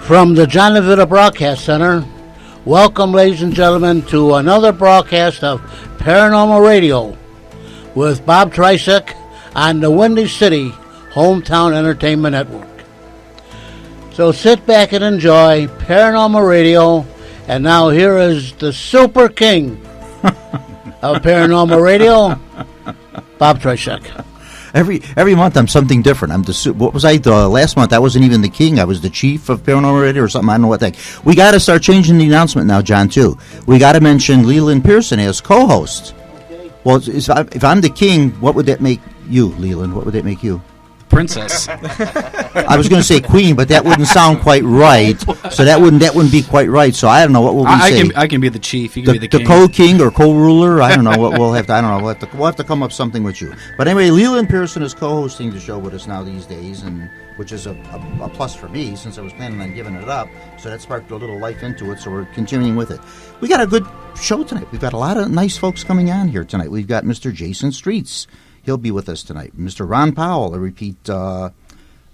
From the John DeVita Broadcast Center, welcome, ladies and gentlemen, to another broadcast of Paranormal Radio with Bob Trzeciak on the Windy City Hometown Entertainment Network. So sit back and enjoy Paranormal Radio, and now here is the Super King of Paranormal Radio, Bob Trzeciak. Every month I'm something different. What was I? Last month I wasn't even the king. I was the chief of Paranormal Radio or something. I don't know what that. We got to start changing the announcement now, John. Too. We got to mention Leland Pierson as co-host. Okay. Well, if I'm the king, what would that make you, Leland? What would that make you? Princess. I was going to say queen, but that wouldn't sound quite right. So that wouldn't be quite right. So I don't know what will we say. I can be the chief. You can be the king. The co-king or co-ruler. I don't know what we'll have to. I don't know. We'll have to come up something with you. But anyway, Leland Pierson is co-hosting the show with us now these days, and which is a plus for me since I was planning on giving it up. So that sparked a little life into it. So we're continuing with it. We got a good show tonight. We've got a lot of nice folks coming on here tonight. We've got Mr. Jason Streetz. He'll be with us tonight. Mr. Ron Powell, a repeat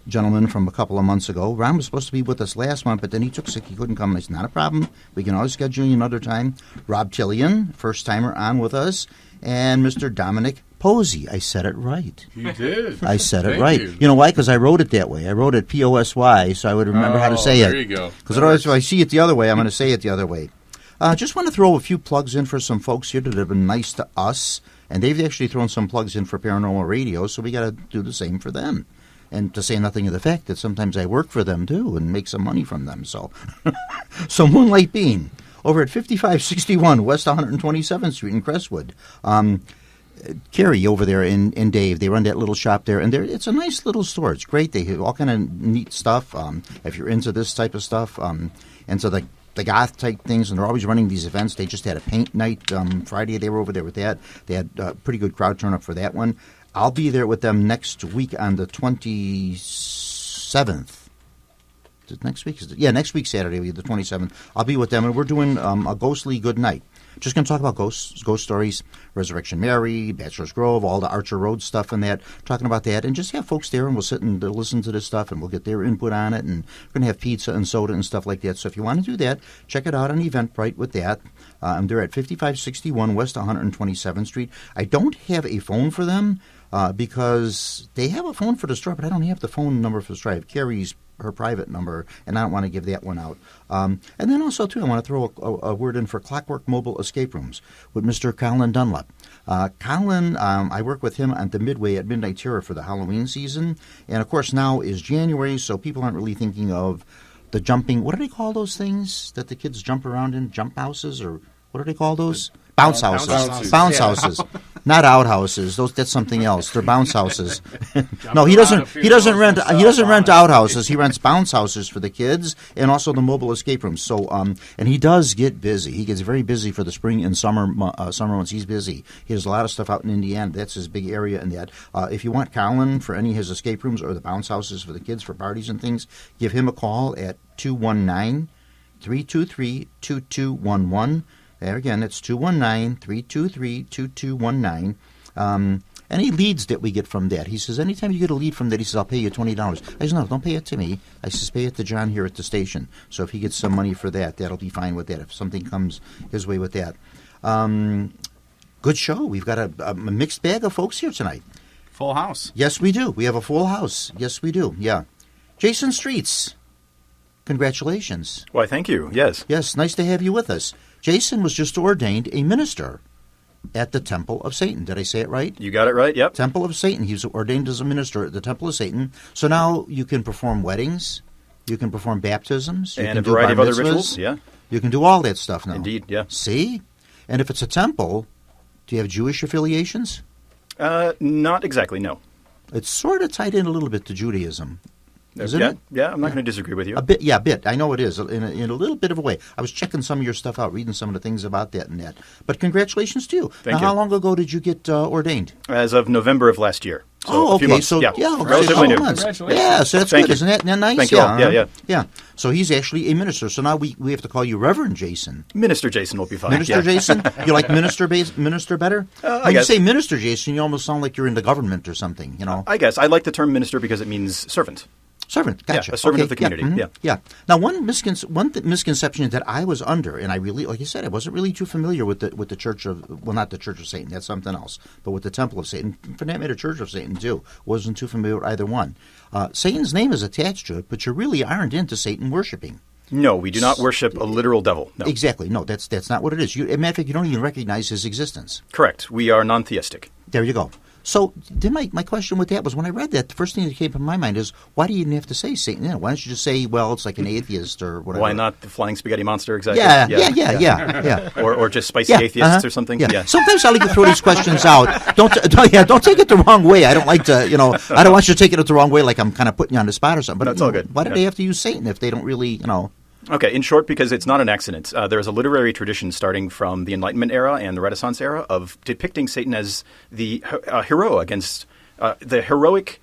gentleman from a couple of months ago. Ron was supposed to be with us last month, but then he took sick. He couldn't come. It's not a problem. We can always schedule you another time. Rob Tillian, first-timer on with us. And Mr. Dominic Pozzie. I said it right. You did. I said it right. You know why? Because I wrote it that way. I wrote it P-O-S-Y, so I would remember how to say it. There you go. Because otherwise, if I see it the other way, I'm going to say it the other way. Just want to throw a few plugs in for some folks here that have been nice to us. And they've actually thrown some plugs in for Paranormal Radio, so we got to do the same for them. And to say nothing of the fact that sometimes I work for them, too, and make some money from them. So Moonlight Bean, over at 5561 West 127th Street in Crestwood. Carrie over there and Dave, they run that little shop there. And it's a nice little store. It's great. They have all kind of neat stuff if you're into this type of stuff. And so the goth type things, and they're always running these events. They just had a paint night Friday. They were over there with that. They had a pretty good crowd turn up for that one. I'll be there with them next week on the 27th. Next week? Next week, Saturday, the 27th. I'll be with them, and we're doing a ghostly good night. Just going to talk about ghost stories, Resurrection Mary, Bachelor's Grove, all the Archer Road stuff and that, talking about that, and just have folks there, and we'll sit and listen to this stuff, and we'll get their input on it, and we're going to have pizza and soda and stuff like that. So if you want to do that, check it out on Eventbrite with that. They're at 5561 West 127th Street. I don't have a phone for them because they have a phone for the store, but I don't have the phone number for the store. I have Carrie's her private number, and I don't want to give that one out. And then also, too, I want to throw a word in for Clockwork Mobile Escape Rooms with Mr. Colin Dunlap. Colin, I work with him at the Midway at Midnight Terror for the Halloween season. And, of course, now is January, so people aren't really thinking of the jumping. What do they call those things that the kids jump around in? Jump houses? Or what do they call those? Bounce houses. Bounce houses. Not outhouses. That's something else. They're bounce houses. No, he doesn't rent outhouses. He rents bounce houses for the kids and also the mobile escape rooms. So and he does get busy. He gets very busy for the spring and summer months. He's busy. He has a lot of stuff out in Indiana. That's his big area in that. If you want Colin for any of his escape rooms or the bounce houses for the kids for parties and things, give him a call at 219-323-2211. There again, it's 219-323-2219. Any leads that we get from that, he says, anytime you get a lead from that, he says, I'll pay you $20. I says, no, don't pay it to me. I says, pay it to John here at the station. So if he gets some money for that, that'll be fine with that, if something comes his way with that. Good show. We've got a mixed bag of folks here tonight. Full house. Yes, we do. We have a full house. Yes, we do. Yeah. Jason Streetz, congratulations. Why, thank you. Yes. Yes, nice to have you with us. Jason was just ordained a minister at the Temple of Satan. Did I say it right? You got it right, yep. Temple of Satan. He was ordained as a minister at the Temple of Satan. So now you can perform weddings, you can perform baptisms, you and can a variety do bar of other mitzvahs. rituals, yeah. You can do all that stuff now. Indeed, yeah. See? And if it's a temple, do you have Jewish affiliations? Not exactly, no. It's sort of tied in a little bit to Judaism. Isn't it? Yeah, I'm not going to disagree with you. A bit. I know it is, in a little bit of a way. I was checking some of your stuff out, reading some of the things about that and that. But congratulations to you. Thank you. How long ago did you get ordained? As of November of last year. So okay. A few months. So, relatively new. Congratulations. Yeah, so that's Thank good. you. Isn't that nice? Thank you all. Yeah. So he's actually a minister. So now we have to call you Reverend Jason. Minister Jason will be fine. Minister Jason? You like minister better? When you say Minister Jason, you almost sound like you're in the government or something, you know? I guess. I like the term minister because it means servant. Servant, gotcha. Yeah, a servant of the community. Yeah, yeah. Now, one misconception that I was under, and I really, like you said, I wasn't really too familiar with the Church of, well, not the Church of Satan, that's something else, but with the Temple of Satan, for that matter, Church of Satan too. Wasn't too familiar with either one. Satan's name is attached to it, but you really aren't into Satan worshiping. No, we do not worship a literal devil. No. Exactly. No, that's not what it is. As a matter of fact, you don't even recognize his existence. Correct. We are non-theistic. There you go. So then my question with that was, when I read that, the first thing that came to my mind is, why do you even have to say Satan? Why don't you just say, well, it's like an atheist or whatever? Why not the flying spaghetti monster? Exactly. Yeah. Or just spicy atheists or something. Yeah. Sometimes I like to throw these questions out. Don't take it the wrong way. I don't like to, I don't want you to take it the wrong way, like I'm kind of putting you on the spot or something. But that's all good. Why do they have to use Satan if they don't really, Okay, in short, because it's not an accident. There is a literary tradition starting from the Enlightenment era and the Renaissance era of depicting Satan as the hero against the heroic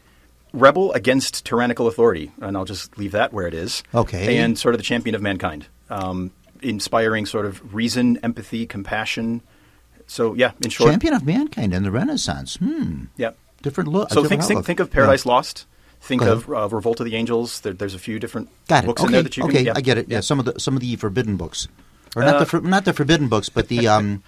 rebel against tyrannical authority. And I'll just leave that where it is. Okay. And sort of the champion of mankind, inspiring sort of reason, empathy, compassion. So, yeah, in short. Champion of mankind in the Renaissance. Yeah. Different look. So think of Paradise Lost. Think of Revolt of the Angels. There's a few different books in there that you can... Okay, I get it. Yeah, some of the forbidden books. Or not the forbidden books, but the...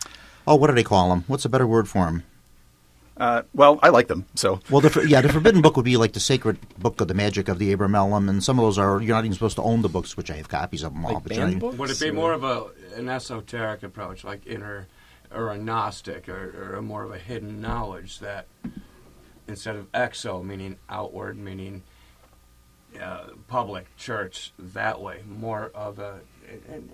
what do they call them? What's a better word for them? Well, I like them, so... Well, the forbidden book would be like the sacred book of the magic of the Abramelin, and some of those are... You're not even supposed to own the books, which I have copies of them all. Like banned books? Would it be more of an esoteric approach, like inner... or a Gnostic, or a more of a hidden knowledge that... Instead of exo, meaning outward, meaning public, church, that way. More of an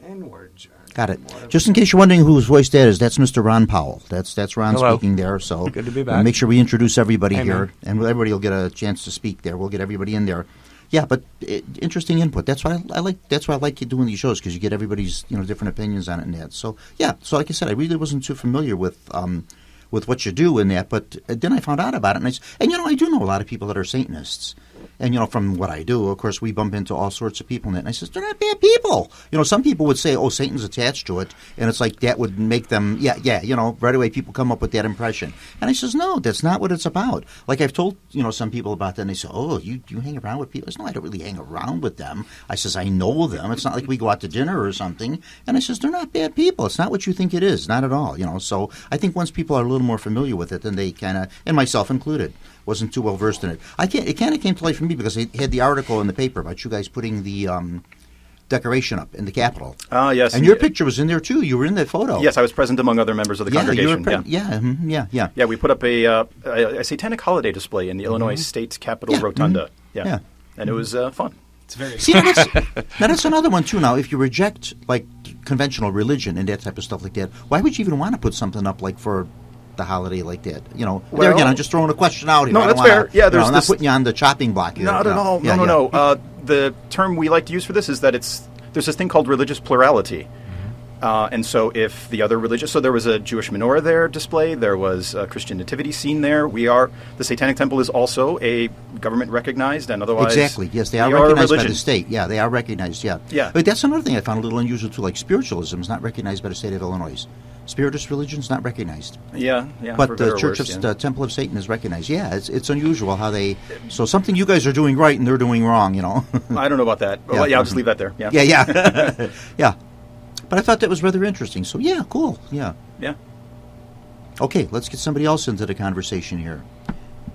inward journey. Got it. Just in case you're wondering whose voice that is, that's Mr. Ron Powell. That's Ron Hello. Speaking there. So good to be back. Make sure we introduce everybody Hey, here, man. and everybody will get a chance to speak there. We'll get everybody in there. Yeah, but interesting input. That's why I like. That's why I like doing these shows, because you get everybody's different opinions on it and that. So yeah. So like I said, I really wasn't too familiar with what you do in that, but then I found out about it, and I do know a lot of people that are Satanists. And, from what I do, of course, we bump into all sorts of people in it. And I says, they're not bad people. Some people would say, oh, Satan's attached to it. And it's like that would make them, right away people come up with that impression. And I says, no, that's not what it's about. Like I've told, some people about that, and they say, oh, you hang around with people? I says, no, I don't really hang around with them. I says, I know them. It's not like we go out to dinner or something. And I says, they're not bad people. It's not what you think it is. Not at all, So I think once people are a little more familiar with it, then they kind of, and myself included, wasn't too well versed in it. It kind of came to light for me because I had the article in the paper about you guys putting the decoration up in the Capitol. Yes. And your picture was in there too. You were in that photo. Yes, I was present among other members of the congregation. Yeah. We put up a satanic holiday display in the Illinois State Capitol Rotunda. Yeah. And it was fun. It's very See, now that's another one too. Now, if you reject like conventional religion and that type of stuff like that, why would you even want to put something up like for the holiday like that? There again, I'm just throwing a question out here. No, that's fair. Yeah, I'm not putting you on the chopping block here. Not at all. No. The term we like to use for this is that there's this thing called religious plurality. And so if the other religious... So there was a Jewish menorah there displayed. There was a Christian nativity scene there. The Satanic Temple is also a government-recognized and otherwise... Exactly. Yes, they are recognized by the state. Yeah, they are recognized, yeah. But that's another thing I found a little unusual, too. Like spiritualism is not recognized by the state of Illinois. Spiritist religion is not recognized. Yeah. But the Church of the Temple of Satan is recognized. Yeah, it's unusual how they... So something you guys are doing right and they're doing wrong, I don't know about that. Well, I'll just leave that there. Yeah. Yeah. Yeah. But I thought that was rather interesting. So, yeah, cool. Yeah. Yeah. Okay, let's get somebody else into the conversation here.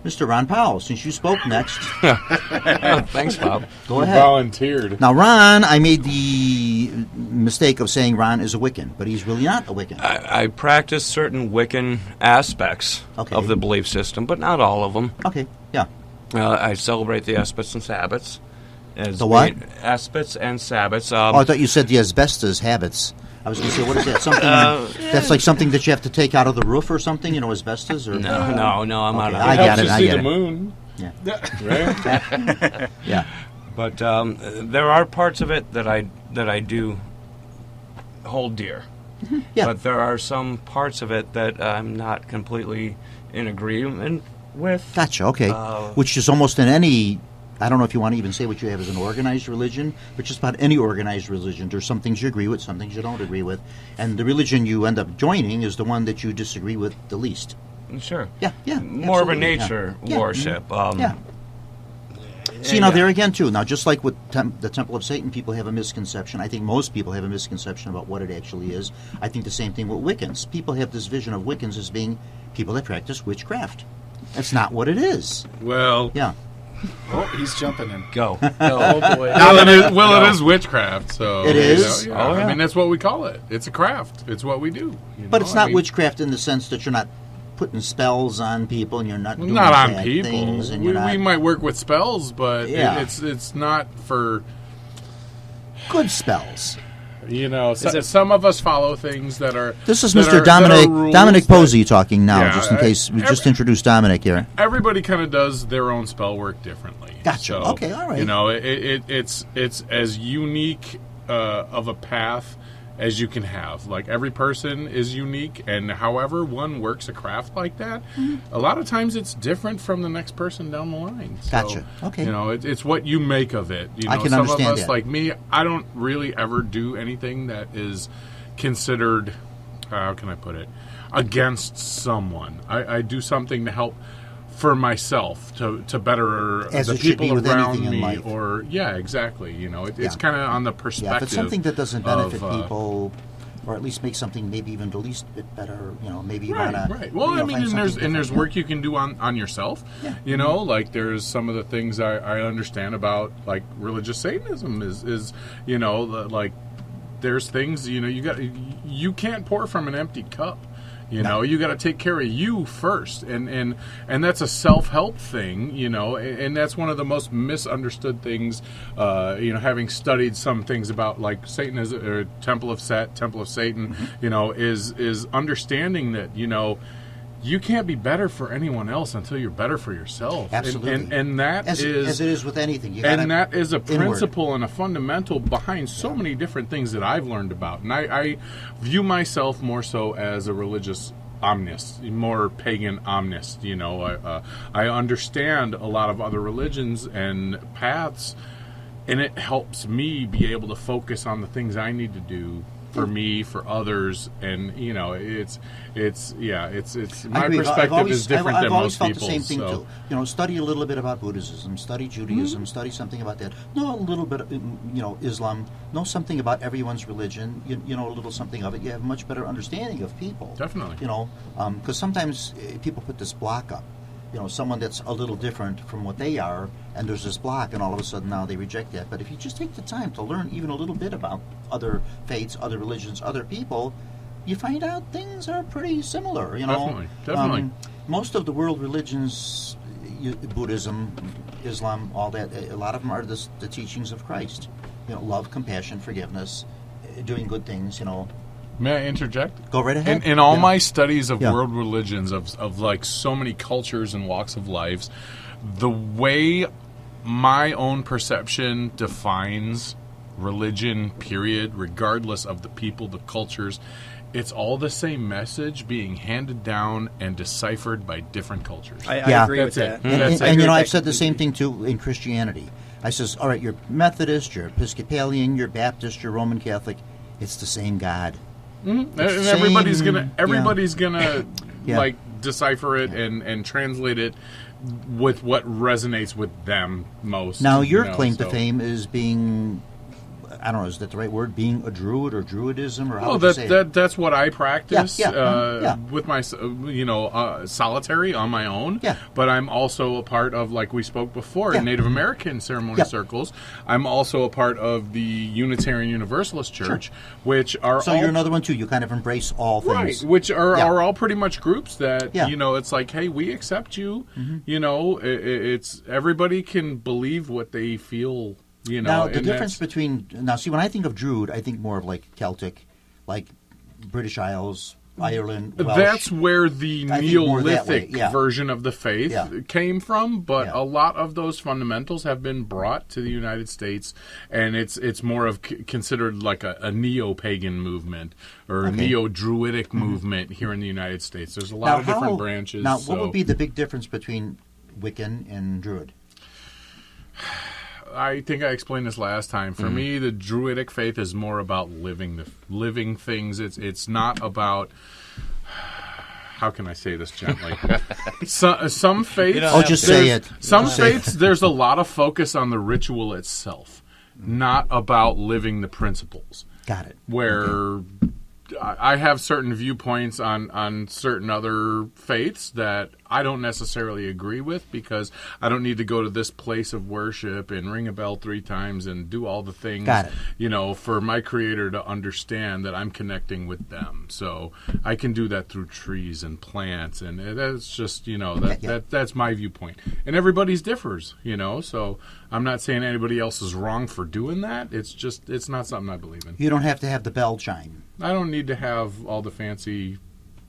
Mr. Ron Powell, since you spoke next. Thanks, Bob. Go ahead. Volunteered. Now, Ron, I made the mistake of saying Ron is a Wiccan, but he's really not a Wiccan. I practice certain Wiccan aspects of the belief system, but not all of them. Okay, yeah. I celebrate the Aspets and Sabbats. The what? Aspets and Sabbats. I thought you said the asbestos habits. I was going to say, what is that? Something that's like something that you have to take out of the roof or something? Asbestos? Or No, I'm out of I it. got it. See the moon. Yeah. Right? Yeah. But there are parts of it that I do hold dear. Yeah. But there are some parts of it that I'm not completely in agreement with. Gotcha. Okay. Which is almost in any. I don't know if you want to even say what you have as an organized religion, but just about any organized religion, there's some things you agree with, some things you don't agree with, and the religion you end up joining is the one that you disagree with the least. Sure. Yeah. More of a nature worship. See, now there again, too. Now, just like with the Temple of Satan, people have a misconception. I think most people have a misconception about what it actually is. I think the same thing with Wiccans. People have this vision of Wiccans as being people that practice witchcraft. That's not what it is. Well, Yeah. Oh, he's jumping in. Go. oh boy. It is witchcraft. So It is? yeah. Oh, yeah. I mean, that's what we call it. It's a craft. It's what we do. But it's not witchcraft in the sense that you're not putting spells on people and you're not doing Not on bad people. things. And We you're not might work with spells, but Yeah. it's not for. good spells. Some of us follow things that are. This is that Mr. are- that are rules Dominic that- Pozzie talking now, Yeah, just in case. We just introduced Dominic here. Everybody kind of does their own spell work differently. Gotcha. So, Okay, all right. It's as unique of a path as you can have. Like, every person is unique, and however one works a craft like that, a lot of times it's different from the next person down the line. So, Gotcha. Okay. It's what you make of it. I can some understand of us, that. like me, I don't really ever do anything that is considered, how can I put it, against someone. I do something to help for myself, to better As the it should be people with around anything in me, life. or exactly. It's Yeah. kind of on the Yeah, perspective. if it's something that doesn't benefit of, people, or at least make something maybe even the least bit better, maybe you Right, want to. right. Well, I mean, and there's work you can do on yourself. Yeah. Like there's some of the things I understand about, like religious Satanism is like there's things you can't pour from an empty cup. You got to take care of you first, and that's a self-help thing, and that's one of the most misunderstood things. Having studied some things about like Satanism or Temple of Satan, is understanding that you can't be better for anyone else until you're better for yourself. Absolutely. And that as it is with anything. You gotta and that is a inward. principle and a fundamental behind so many different things that I've learned about. And I view myself more so as a religious omnist, more pagan omnist. I understand a lot of other religions and paths, and it helps me be able to focus on the things I need to do for me, for others, and it's I my agree. perspective is different I've than always most felt people's. the same thing So. too. Study a little bit about Buddhism, study Judaism, study something about that. Know a little bit, Islam. Know something about everyone's religion. You know a little something of it. You have a much better understanding of people. Definitely. Because sometimes people put this block up. Someone that's a little different from what they are, and there's this block, and all of a sudden now they reject that. But if you just take the time to learn even a little bit about other faiths, other religions, other people, you find out things are pretty similar. Definitely. Most of the world religions, Buddhism, Islam, all that, a lot of them are the teachings of Christ. Love, compassion, forgiveness, doing good things. May I interject? Go right ahead. In all Yeah. my studies of Yeah. world religions, of like so many cultures and walks of lives, the way my own perception defines religion, period, regardless of the people, the cultures, it's all the same message being handed down and deciphered by different cultures. I Yeah. agree with That's that. it. That's And it. I've said the same thing too in Christianity. I says, all right, you're Methodist, you're Episcopalian, you're Baptist, you're Roman Catholic. It's the same God. And Same- everybody's gonna Yeah. like decipher it and translate it with what resonates with them most. Now, your claim so. to fame is being, I don't know, is that the right word? Being a Druid or Druidism, or how Oh, would you say it? that's what I practice Yeah, yeah. with my, solitary on my own. Yeah. But I'm also a part of, like we spoke before, Yeah. in Native American ceremony Yeah. circles. I'm also a part of the Unitarian Universalist Church, which are So all you're another one too. You kind of embrace all right, things. which are Yeah. all pretty much groups that Yeah. it's like, hey, we accept you. It's everybody can believe what they feel. Now, the and difference that's- between when I think of Druid, I think more of like Celtic, like British Isles, Ireland. Welsh. That's where the I think more that way, Neolithic yeah. version of the faith Yeah. came from, but Yeah. a lot of those fundamentals have been brought to the United States, and it's more of considered like a neo-pagan movement or a Okay. neo-druidic movement here in the United States. There's a lot Now, of different branches. Now, so what would be the big difference between Wiccan and Druid? I think I explained this last time. For me, the Druidic faith is more about living things. It's not about how can I say this gently? Some faiths. Oh, just say it. Some faiths, there's a lot of focus on the ritual itself, not about living the principles. Got it. Where I have certain viewpoints on certain other faiths that I don't necessarily agree with, because I don't need to go to this place of worship and ring a bell 3 times and do all the things, for my Creator to understand that I'm connecting with them. So I can do that through trees and plants, and that's just, that's my viewpoint. And everybody's differs, so I'm not saying anybody else is wrong for doing that. It's not something I believe in. You don't have to have the bell chime. I don't need to have all the fancy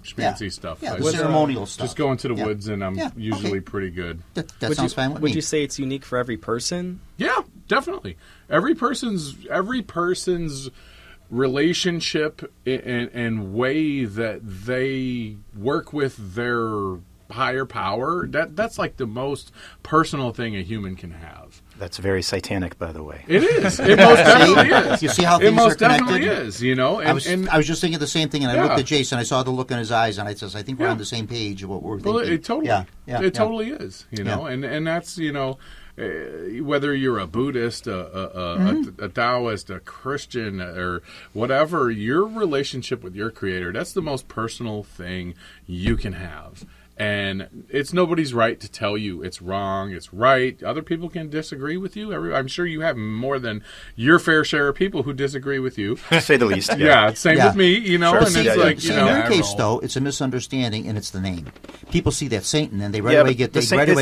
schmancy stuff. Yeah, the ceremonial stuff. Just go into the woods, and I'm usually pretty good. That sounds fine with me. Would you say it's unique for every person? Yeah, definitely. Every person's relationship and way that they work with their higher power, that's like the most personal thing a human can have. That's very satanic, by the way. It is. It most definitely is. You see how things are connected? It most definitely is, And I was just thinking the same thing, and I looked at Jason. I saw the look in his eyes, and I said, I think we're on the same page of what we're thinking. Well, it totally, totally is, and that's, whether you're a Buddhist, a Taoist, a Christian, or whatever, your relationship with your Creator, that's the most personal thing you can have. And it's nobody's right to tell you it's wrong, it's right. Other people can disagree with you. I'm sure you have more than your fair share of people who disagree with you. To say the least. Yeah, same with me, Sure. And see, it's like, in your case, though, it's a misunderstanding, and it's the name. People see that Satan, and they right away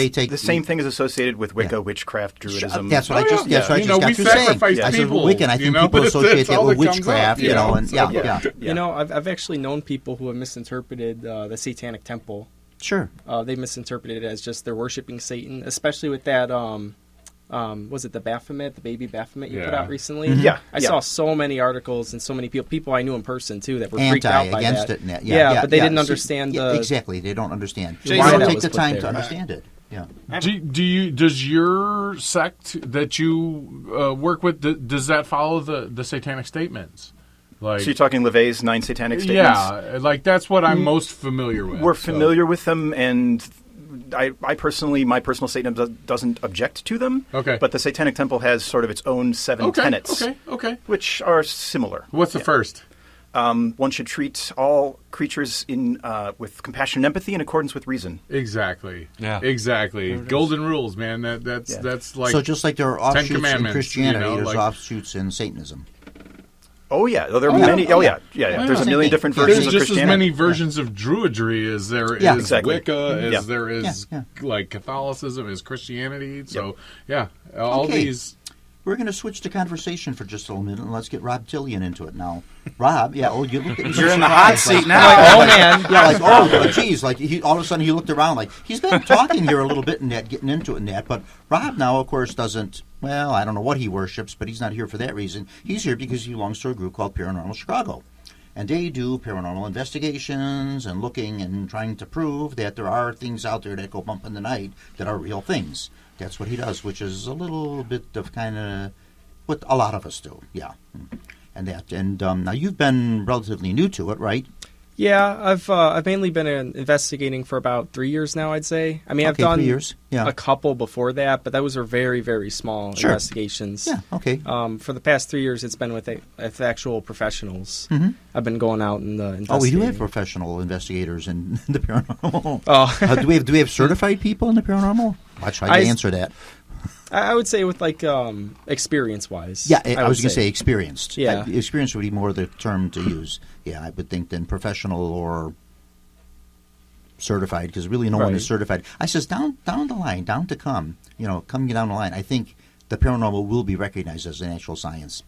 take the same thing is associated with Wicca, witchcraft, Druidism. That's what I just got through saying. I said Wiccan. I think people associate that with witchcraft, I've actually known people who have misinterpreted the Satanic Temple. Sure. They misinterpreted it as just they're worshiping Satan, especially with that, was it the Baphomet, the baby Baphomet you put out recently? Mm-hmm. Yeah. I saw so many articles and so many people I knew in person, too, that were freaked out by against that. it. But they didn't understand the... Exactly, they don't understand. Jason, why don't take the time to understand it? Yeah. Does your sect that you work with, does that follow the satanic statements? So you're talking LaVey's 9 satanic statements? Yeah, that's what I'm most familiar with. We're familiar with them, and I personally, my personal Satanism doesn't object to them. Okay. But the Satanic Temple has sort of its own 7 tenets. Okay. Which are similar. What's the first? One should treat all creatures with compassion and empathy in accordance with reason. Exactly. Yeah. Exactly. Golden rules, man. That's like so just like there are offshoots in Christianity, there's like, offshoots in Satanism. Oh, yeah. There are many. Oh, yeah. There's a million different versions of There's just Christianity. as many versions of Druidry as there is Wicca, as there is like Catholicism, as Christianity. So, all these... We're going to switch the conversation for just a little minute, and let's get Rob Tillian into it now. Rob, you look at You're in the hot seat now. Geez, all of a sudden he looked around like he's been talking here a little bit and that, getting into it and that. But Rob now, of course, doesn't. Well, I don't know what he worships, but he's not here for that reason. He's here because he belongs to a group called Paranormal Chicago, and they do paranormal investigations and looking and trying to prove that there are things out there that go bump in the night that are real things. That's what he does, which is a little bit of kind of what a lot of us do, and that. And now you've been relatively new to it, right? Yeah, I've mainly been investigating for about 3 years now, I'd say. I mean, I've done 3 years. Yeah. a couple before that, but those are very, very small investigations. Yeah, okay. For the past 3 years, it's been with actual professionals. Mm-hmm. I've been going out and investigating. Oh, we do have professional investigators in the paranormal. Do we have certified people in the paranormal? Watch how you answer that. I would say with experience-wise. Yeah, I was going to say experienced. Yeah. Experience would be more the term to use. Yeah, I would think than professional or certified, because really no one is certified. I says down the line, down to come down the line, I think the paranormal will be recognized as an actual science.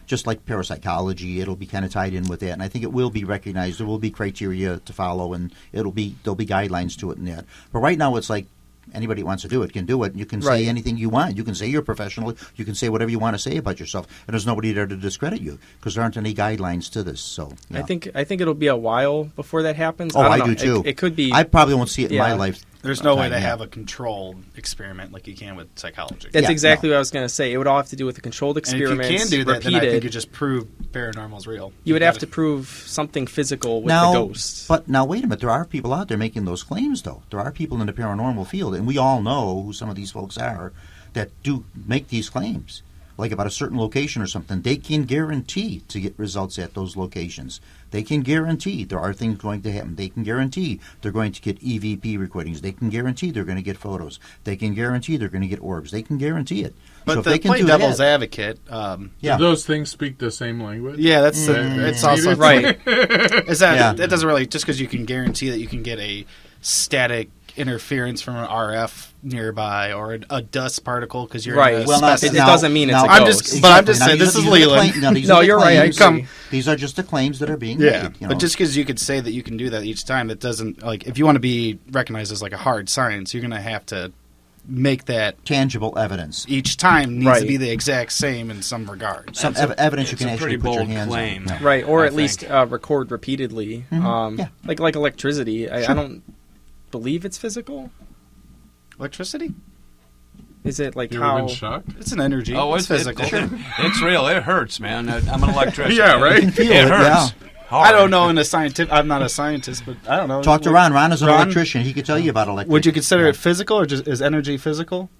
Just like parapsychology, it'll be kind of tied in with that, and I think it will be recognized. There will be criteria to follow, and there'll be guidelines to it and that. But right now, it's like anybody who wants to do it can do it. You can say anything you want. You can say you're professional. You can say whatever you want to say about yourself, and there's nobody there to discredit you because there aren't any guidelines to this. So I think it'll be a while before that happens. Oh, I do too. It could be. I probably won't see it in my life. There's no way to yeah. have a controlled experiment like you can with psychology. That's Yeah, exactly what I was going to say. It would all have to do with a controlled And if experiment. you can do that, repeated. then I think you just prove paranormal's real. You would have to prove something physical with the ghost. But now, wait a minute. There are people out there making those claims, though. There are people in the paranormal field, and we all know who some of these folks are that do make these claims. Like about a certain location or something, they can guarantee to get results at those locations. They can guarantee there are things going to happen. They can guarantee they're going to get EVP recordings. They can guarantee they're going to get photos. They can guarantee they're going to get orbs. They can guarantee it. But so if to they can play do devil's that, advocate, yeah. Do those things speak the same language? yeah, that's it's also Right. Is that Yeah. it doesn't really just because you can guarantee that you can get a static interference from an RF nearby or a dust particle because you're Right. in a Well, not- It now- doesn't mean it's a now- I'm ghost. just- but I'm just Now, saying, these this are- is these are the Leland. claim- now, these No, are the you're right, I claims- see. These are just the claims that are being Yeah, made. You know? but just because you could say that you can do that each time, that doesn't like if you want to be recognized as like a hard science, you're going to have to make that tangible evidence. each time needs Right. to be the exact same in some regard. Some It's evidence you it's can a actually pretty put your bold hands claim. on. Yeah. Right, or I at least think. record repeatedly. Yeah. Like electricity. I don't believe it's physical. Electricity? Is it like You ever how? been shocked? It's an energy. Oh, it's physical. It's real. It hurts, man. I'm an electrician. Yeah, right? You can feel It it, hurts. I don't know in a scientific. I'm not a scientist, but I don't know. Talk to Ron. Ron is an Ron? electrician. He could tell you about electricity. Would you consider it physical, or just is energy physical?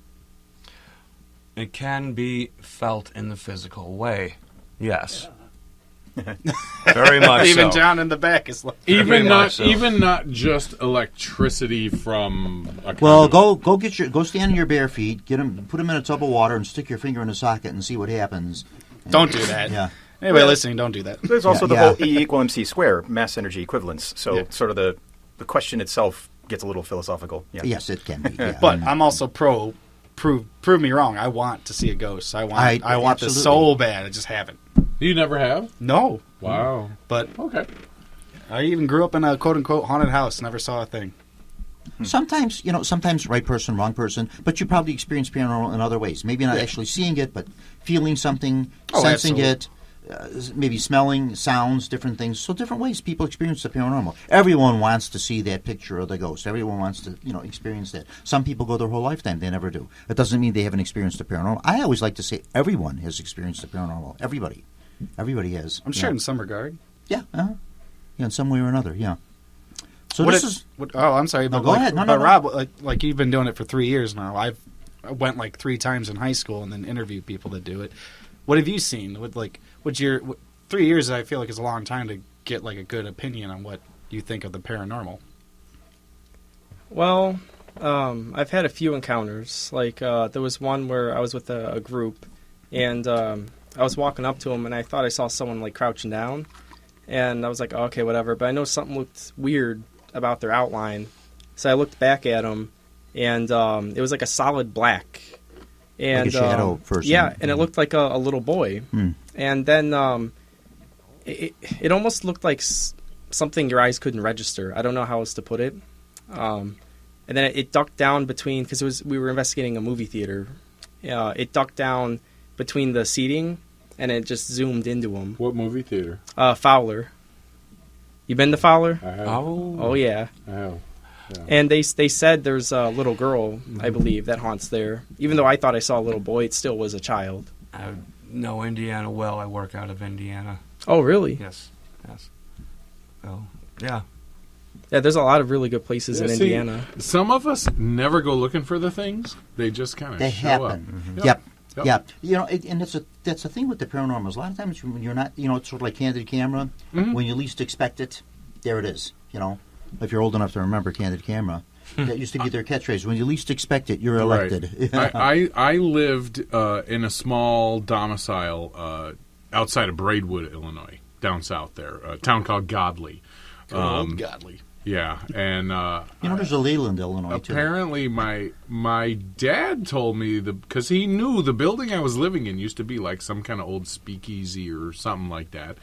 It can be felt in the physical way. Yes. Very much Even so. John in the back is like. Even much not so. even not just electricity from a Well, conduit. go stand on your bare feet. Put them in a tub of water and stick your finger in a socket and see what happens. Don't do that. Yeah. Anybody listening, don't do that. There's also Yeah, the yeah. whole E equal MC square, mass energy equivalence. So Yeah. sort of the question itself gets a little philosophical. Yeah. Yes, it can be. Yeah. But I'm also pro. Prove me wrong. I want to see a ghost. I want this so absolutely. bad. I just haven't. You never have? No, Wow. but Okay. I even grew up in a quote unquote haunted house. Never saw a thing. Sometimes, sometimes right person, wrong person, but you probably experience paranormal in other ways. Maybe not actually seeing it, but feeling something, Oh, sensing absolutely. it, maybe smelling, sounds, different things. So different ways people experience the paranormal. Everyone wants to see that picture of the ghost. Everyone wants to, experience that. Some people go their whole lifetime. They never do. It doesn't mean they haven't experienced the paranormal. I always like to say everyone has experienced the paranormal. Everybody. Everybody has. I'm sure in some regard. Yeah. Yeah, in some way or another, yeah. So What this it- is... oh, I'm sorry. No, But go ahead. No, but no. Rob, like you've been doing it for 3 years now. I went like 3 times in high school and then interviewed people that do it. What have you seen? What's your 3 years? I feel like is a long time to get like a good opinion on what you think of the paranormal. Well, I've had a few encounters. Like there was one where I was with a group, and I was walking up to him, and I thought I saw someone like crouching down, and I was like, oh, okay, whatever. But I know something looked weird about their outline, so I looked back at him, and it was like a solid black, and Like a shadow person. Yeah, and it looked like a little boy, and then it almost looked like something your eyes couldn't register. I don't know how else to put it. And then it ducked down between, because we were investigating a movie theater. It ducked down between the seating, and it just zoomed into him. What movie theater? Fowler. You been to Fowler? I have. Oh yeah. I have. And they said there's a little girl, I believe, that haunts there. Even though I thought I saw a little boy, it still was a child. I know Indiana well. I work out of Indiana. Oh really? Yes. So, yeah. Yeah, there's a lot of really good places in See, Indiana. Some of us never go looking for the things. They just kind of They show happen. up. Yep. Yep. Yeah. And that's the thing with the paranormal. Is a lot of times when you're not, it's sort of like Candid Camera. When you least expect it, there it is. If you're old enough to remember Candid Camera, that used to be their catchphrase. When you least expect it, you're elected. Right. I lived in a small domicile outside of Braidwood, Illinois, down south there, a town called Godley. Godly. Yeah, and there's a Leland, Illinois, too. apparently my dad told me because he knew the building I was living in used to be like some kind of old speakeasy or something like that.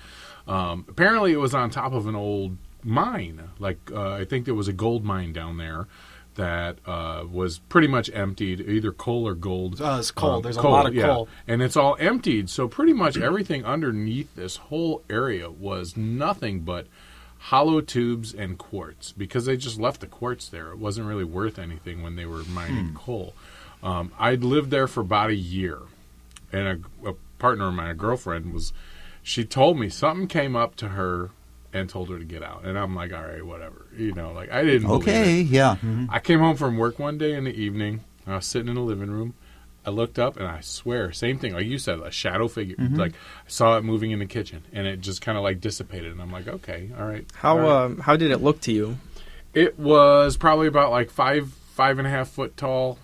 Apparently, it was on top of an old mine. I think there was a gold mine down there that was pretty much emptied, either coal or gold. It's coal. There's a lot of coal. And it's all emptied. So pretty much everything underneath this whole area was nothing but hollow tubes and quartz, because they just left the quartz there. It wasn't really worth anything when they were mining coal. I'd lived there for about a year, and a partner of mine, a girlfriend, she told me something came up to her and told her to get out. And I'm like, all right, whatever. Like, I didn't believe it. Yeah. I came home from work one day in the evening. I was sitting in the living room. I looked up, and I swear, same thing, like you said, a shadow figure. Like, I saw it moving in the kitchen, and it just kind of, like, dissipated. And I'm like, okay, all right. How did it look to you? It was probably about, like, 5.5 foot tall.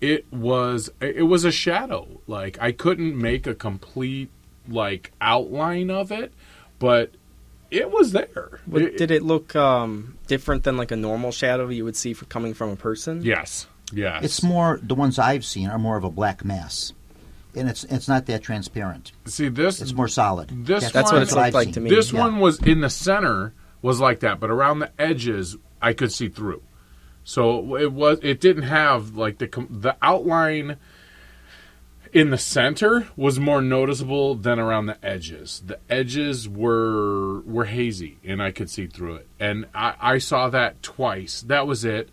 It was a shadow. Like, I couldn't make a complete, like, outline of it, but it was there. Did it look different than, like, a normal shadow you would see coming from a person? Yes. Yes. It's more, the ones I've seen are more of a black mass. And it's not that transparent. See, this... It's more solid. That's what it looked like to me. This one was in the center, was like that, but around the edges, I could see through. So it didn't have, like, the outline in the center was more noticeable than around the edges. The edges were hazy, and I could see through it. And I saw that twice. That was it.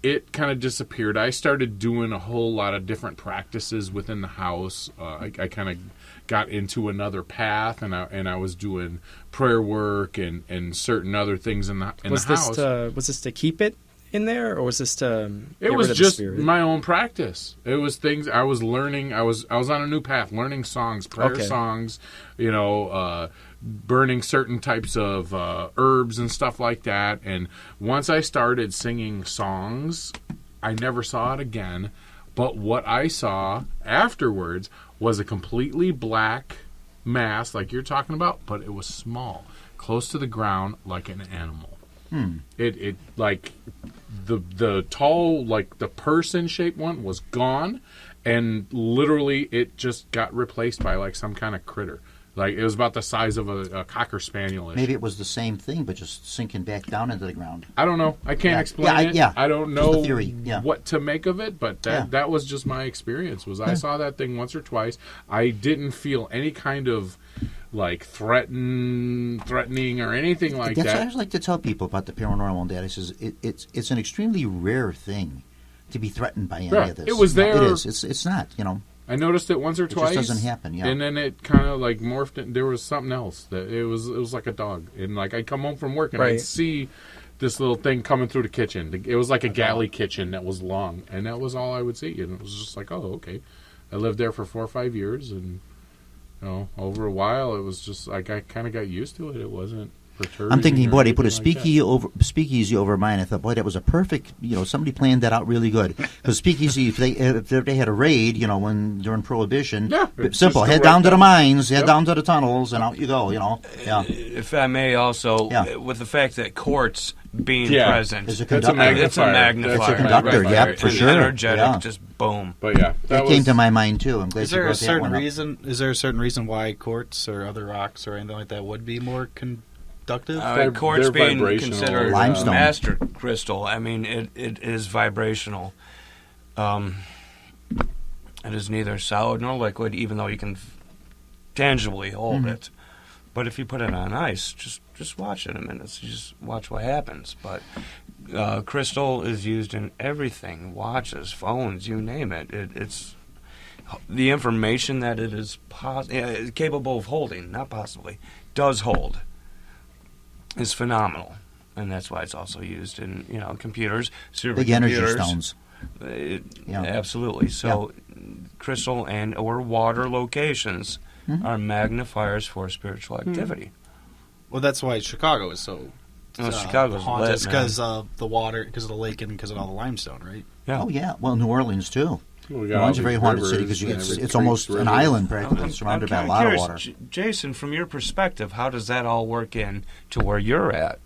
It kind of disappeared. I started doing a whole lot of different practices within the house. I kind of got into another path, and I was doing prayer work and certain other things in the house. Was this to keep it in there, or was this to? It was just my own practice. It was things I was learning. I was on a new path, learning songs, prayer songs. Burning certain types of herbs and stuff like that. And once I started singing songs, I never saw it again. But what I saw afterwards was a completely black mass, like you're talking about, but it was small, close to the ground, like an animal. It like the tall, like the person-shaped one was gone, and literally it just got replaced by like some kind of critter. Like, it was about the size of a Cocker Spaniel-ish. Maybe it was the same thing, but just sinking back down into the ground. I don't know. I can't explain it. I don't know what to make of it, but that was just my experience. I saw that thing once or twice. I didn't feel any kind of, like, threatening or anything like that. That's what I always like to tell people about the paranormal and that. I says, it's an extremely rare thing to be threatened by any of this. It was there. It is. It's not, I noticed it once or twice. It just doesn't happen, and then it kind of like morphed. There was something else that it was like a dog, and like I'd come home from work and I'd see this little thing coming through the kitchen. It was like a galley kitchen that was long, and that was all I would see. And it was just like, oh, okay. I lived there for 4 or 5 years, and over a while, it was just like I kind of got used to it. It wasn't perturbing. I'm thinking, boy, they put a speakeasy over mine. I thought, boy, that was a perfect. Somebody planned that out really good. Because speakeasy, if they had a raid, when during Prohibition, simple, head down to the mines, head down to the tunnels, and out you go. If I may, also with the fact that quartz being present, it's a magnifier. It's a conductor, right. For sure. Energetic, just boom. But that came to my mind too. I'm glad Is there a certain reason why quartz or other rocks or anything like that would be more conductive? Quartz being considered limestone. Master crystal. I mean, it is vibrational. It is neither solid nor liquid, even though you can tangibly hold it. But if you put it on ice, just watch it a minute. Just watch what happens. But crystal is used in everything: watches, phones, you name it. It's the information that it is capable of holding, not possibly, does hold. Is phenomenal, and that's why it's also used in computers, big energy stones. Absolutely. So, crystal and or water locations are magnifiers for spiritual activity. Well, that's why Chicago is so. Chicago's haunted. lit, It's because of the water, because of the lake, and because of all the limestone, right? Yeah. Oh yeah. Well, New Orleans too. New Orleans is a very haunted city because it's almost an island, practically, surrounded by a lot of water. Jason, from your perspective, how does that all work in to where you're at?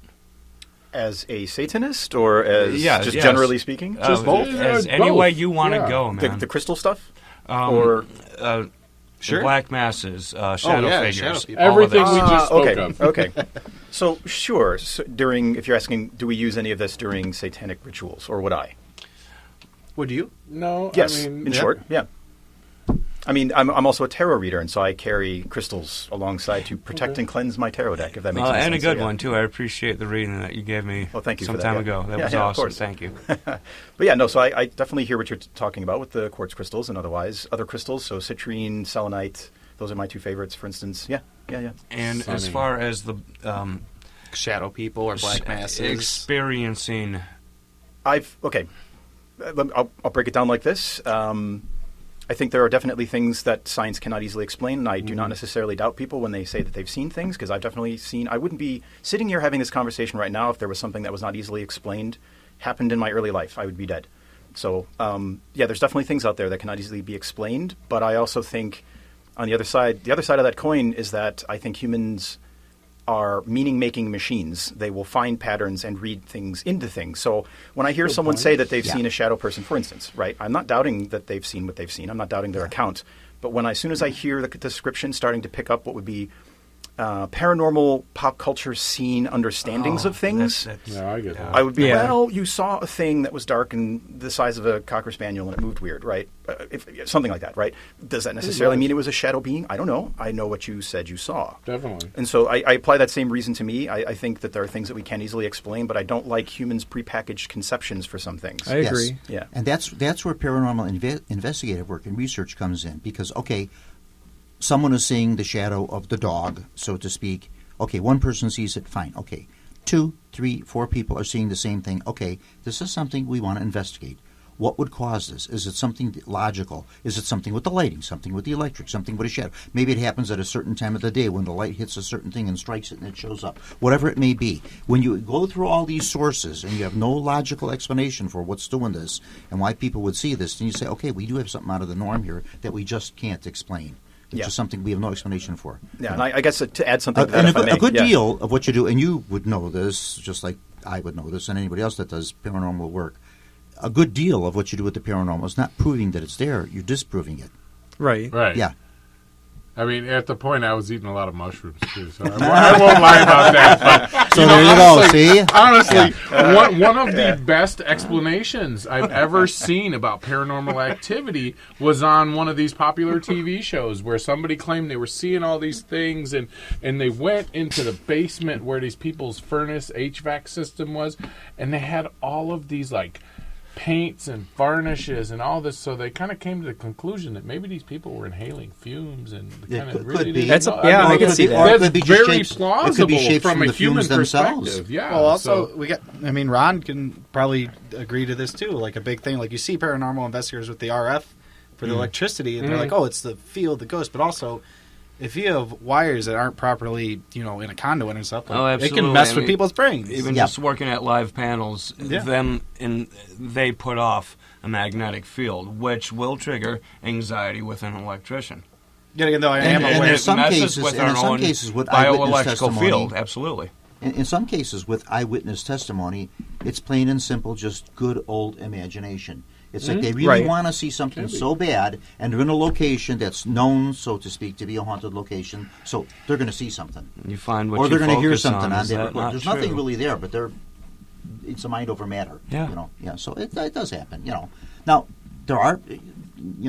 As a Satanist, or as generally speaking? Just both. As any way you want to go, man. The crystal stuff? Or the black masses, shadow figures. Everything we just spoke of. Okay. So, sure. So if you're asking, do we use any of this during satanic rituals, or would I? Would you? No. Yes, I mean, in short, yeah. I mean, I'm also a tarot reader, and so I carry crystals alongside to protect and cleanse my tarot deck, if that makes any sense. And a good So, one, too. I appreciate the reading that you gave me thank you some for that, time yeah. ago. That Yeah, was yeah, of awesome. course. Thank you. But yeah, no, so I definitely hear what you're talking about with the quartz crystals and otherwise other crystals. So citrine, selenite, those are my two favorites, for instance. Yeah. And as Sunny. far as the Shadow people or black masses. experiencing... Okay. I'll break it down like this. I think there are definitely things that science cannot easily explain, and I do not necessarily doubt people when they say that they've seen things, because I've definitely seen... I wouldn't be sitting here having this conversation right now if there was something that was not easily explained, happened in my early life. I would be dead. So, there's definitely things out there that cannot easily be explained, but I also think on the other side of that coin is that I think humans are meaning-making machines. They will find patterns and read things into things. So when I hear someone say that they've seen a shadow person, for instance, right, I'm not doubting that they've seen what they've seen. I'm not doubting their account. But as soon as I hear the description starting to pick up what would be paranormal pop culture scene understandings of things, Yeah, I get that. I would be, Yeah. well, you saw a thing that was dark and the size of a Cocker Spaniel and it moved weird, right? Something like that, right? Does that necessarily mean it was a shadow being? I don't know. I know what you said you saw. Definitely. And so I apply that same reason to me. I think that there are things that we can't easily explain, but I don't like humans' prepackaged conceptions for some things. I agree. Yeah. And that's where paranormal investigative work and research comes in. Because, okay, someone is seeing the shadow of the dog, so to speak. Okay, one person sees it, fine. Okay, 2, 3, 4 people are seeing the same thing. Okay, this is something we want to investigate. What would cause this? Is it something logical? Is it something with the lighting, something with the electric, something with a shadow? Maybe it happens at a certain time of the day when the light hits a certain thing and strikes it and it shows up. Whatever it may be. When you go through all these sources and you have no logical explanation for what's doing this and why people would see this, then you say, okay, we do have something out of the norm here that we just can't explain. It's just something we have no explanation for. Yeah, and I guess to add something to that, And if I may. a good Yeah. deal of what you do, and you would know this, just like I would know this, and anybody else that does paranormal work, a good deal of what you do with the paranormal is not proving that it's there, you're disproving it. Right. Right. Yeah. I mean, at the point, I was eating a lot of mushrooms, too, so I won't lie about that. But, So there you go, see? Honestly, one of the best explanations I've ever seen about paranormal activity was on one of these popular TV shows where somebody claimed they were seeing all these things, and they went into the basement where these people's furnace HVAC system was, and they had all of these, like, paints and varnishes and all this, so they kind of came to the conclusion that maybe these people were inhaling fumes and kind of really could be. didn't That's know. I can see that. Or That's it could be just very shapes- it could be plausible shapes from from a the human fumes themselves. perspective. Yeah. Well, also so- we got. I mean, Ron can probably agree to this too. Like a big thing, like you see paranormal investigators with the RF for the electricity, and they're like, "Oh, it's the field, the ghost." But also, if you have wires that aren't properly, in a conduit and stuff, like, it absolutely. can mess I with mean, people's brains. Even Yeah. just working at live panels, they put off a magnetic field, which will trigger anxiety with an electrician. Yeah, even though I am And aware. there's some messes cases- with and our in some own cases with eyewitness bioelectrical testimony- field. Absolutely. In some cases, with eyewitness testimony, it's plain and simple, just good old imagination. It's like they really Right. want to see something so bad, and they're in a location that's known, so to speak, to be a haunted location, so they're going to see something. You find what Or you they're going to hear focus something on is their that record. not There's true? nothing really there, but it's a mind over matter. Yeah. Yeah, so it does happen, Now, there are,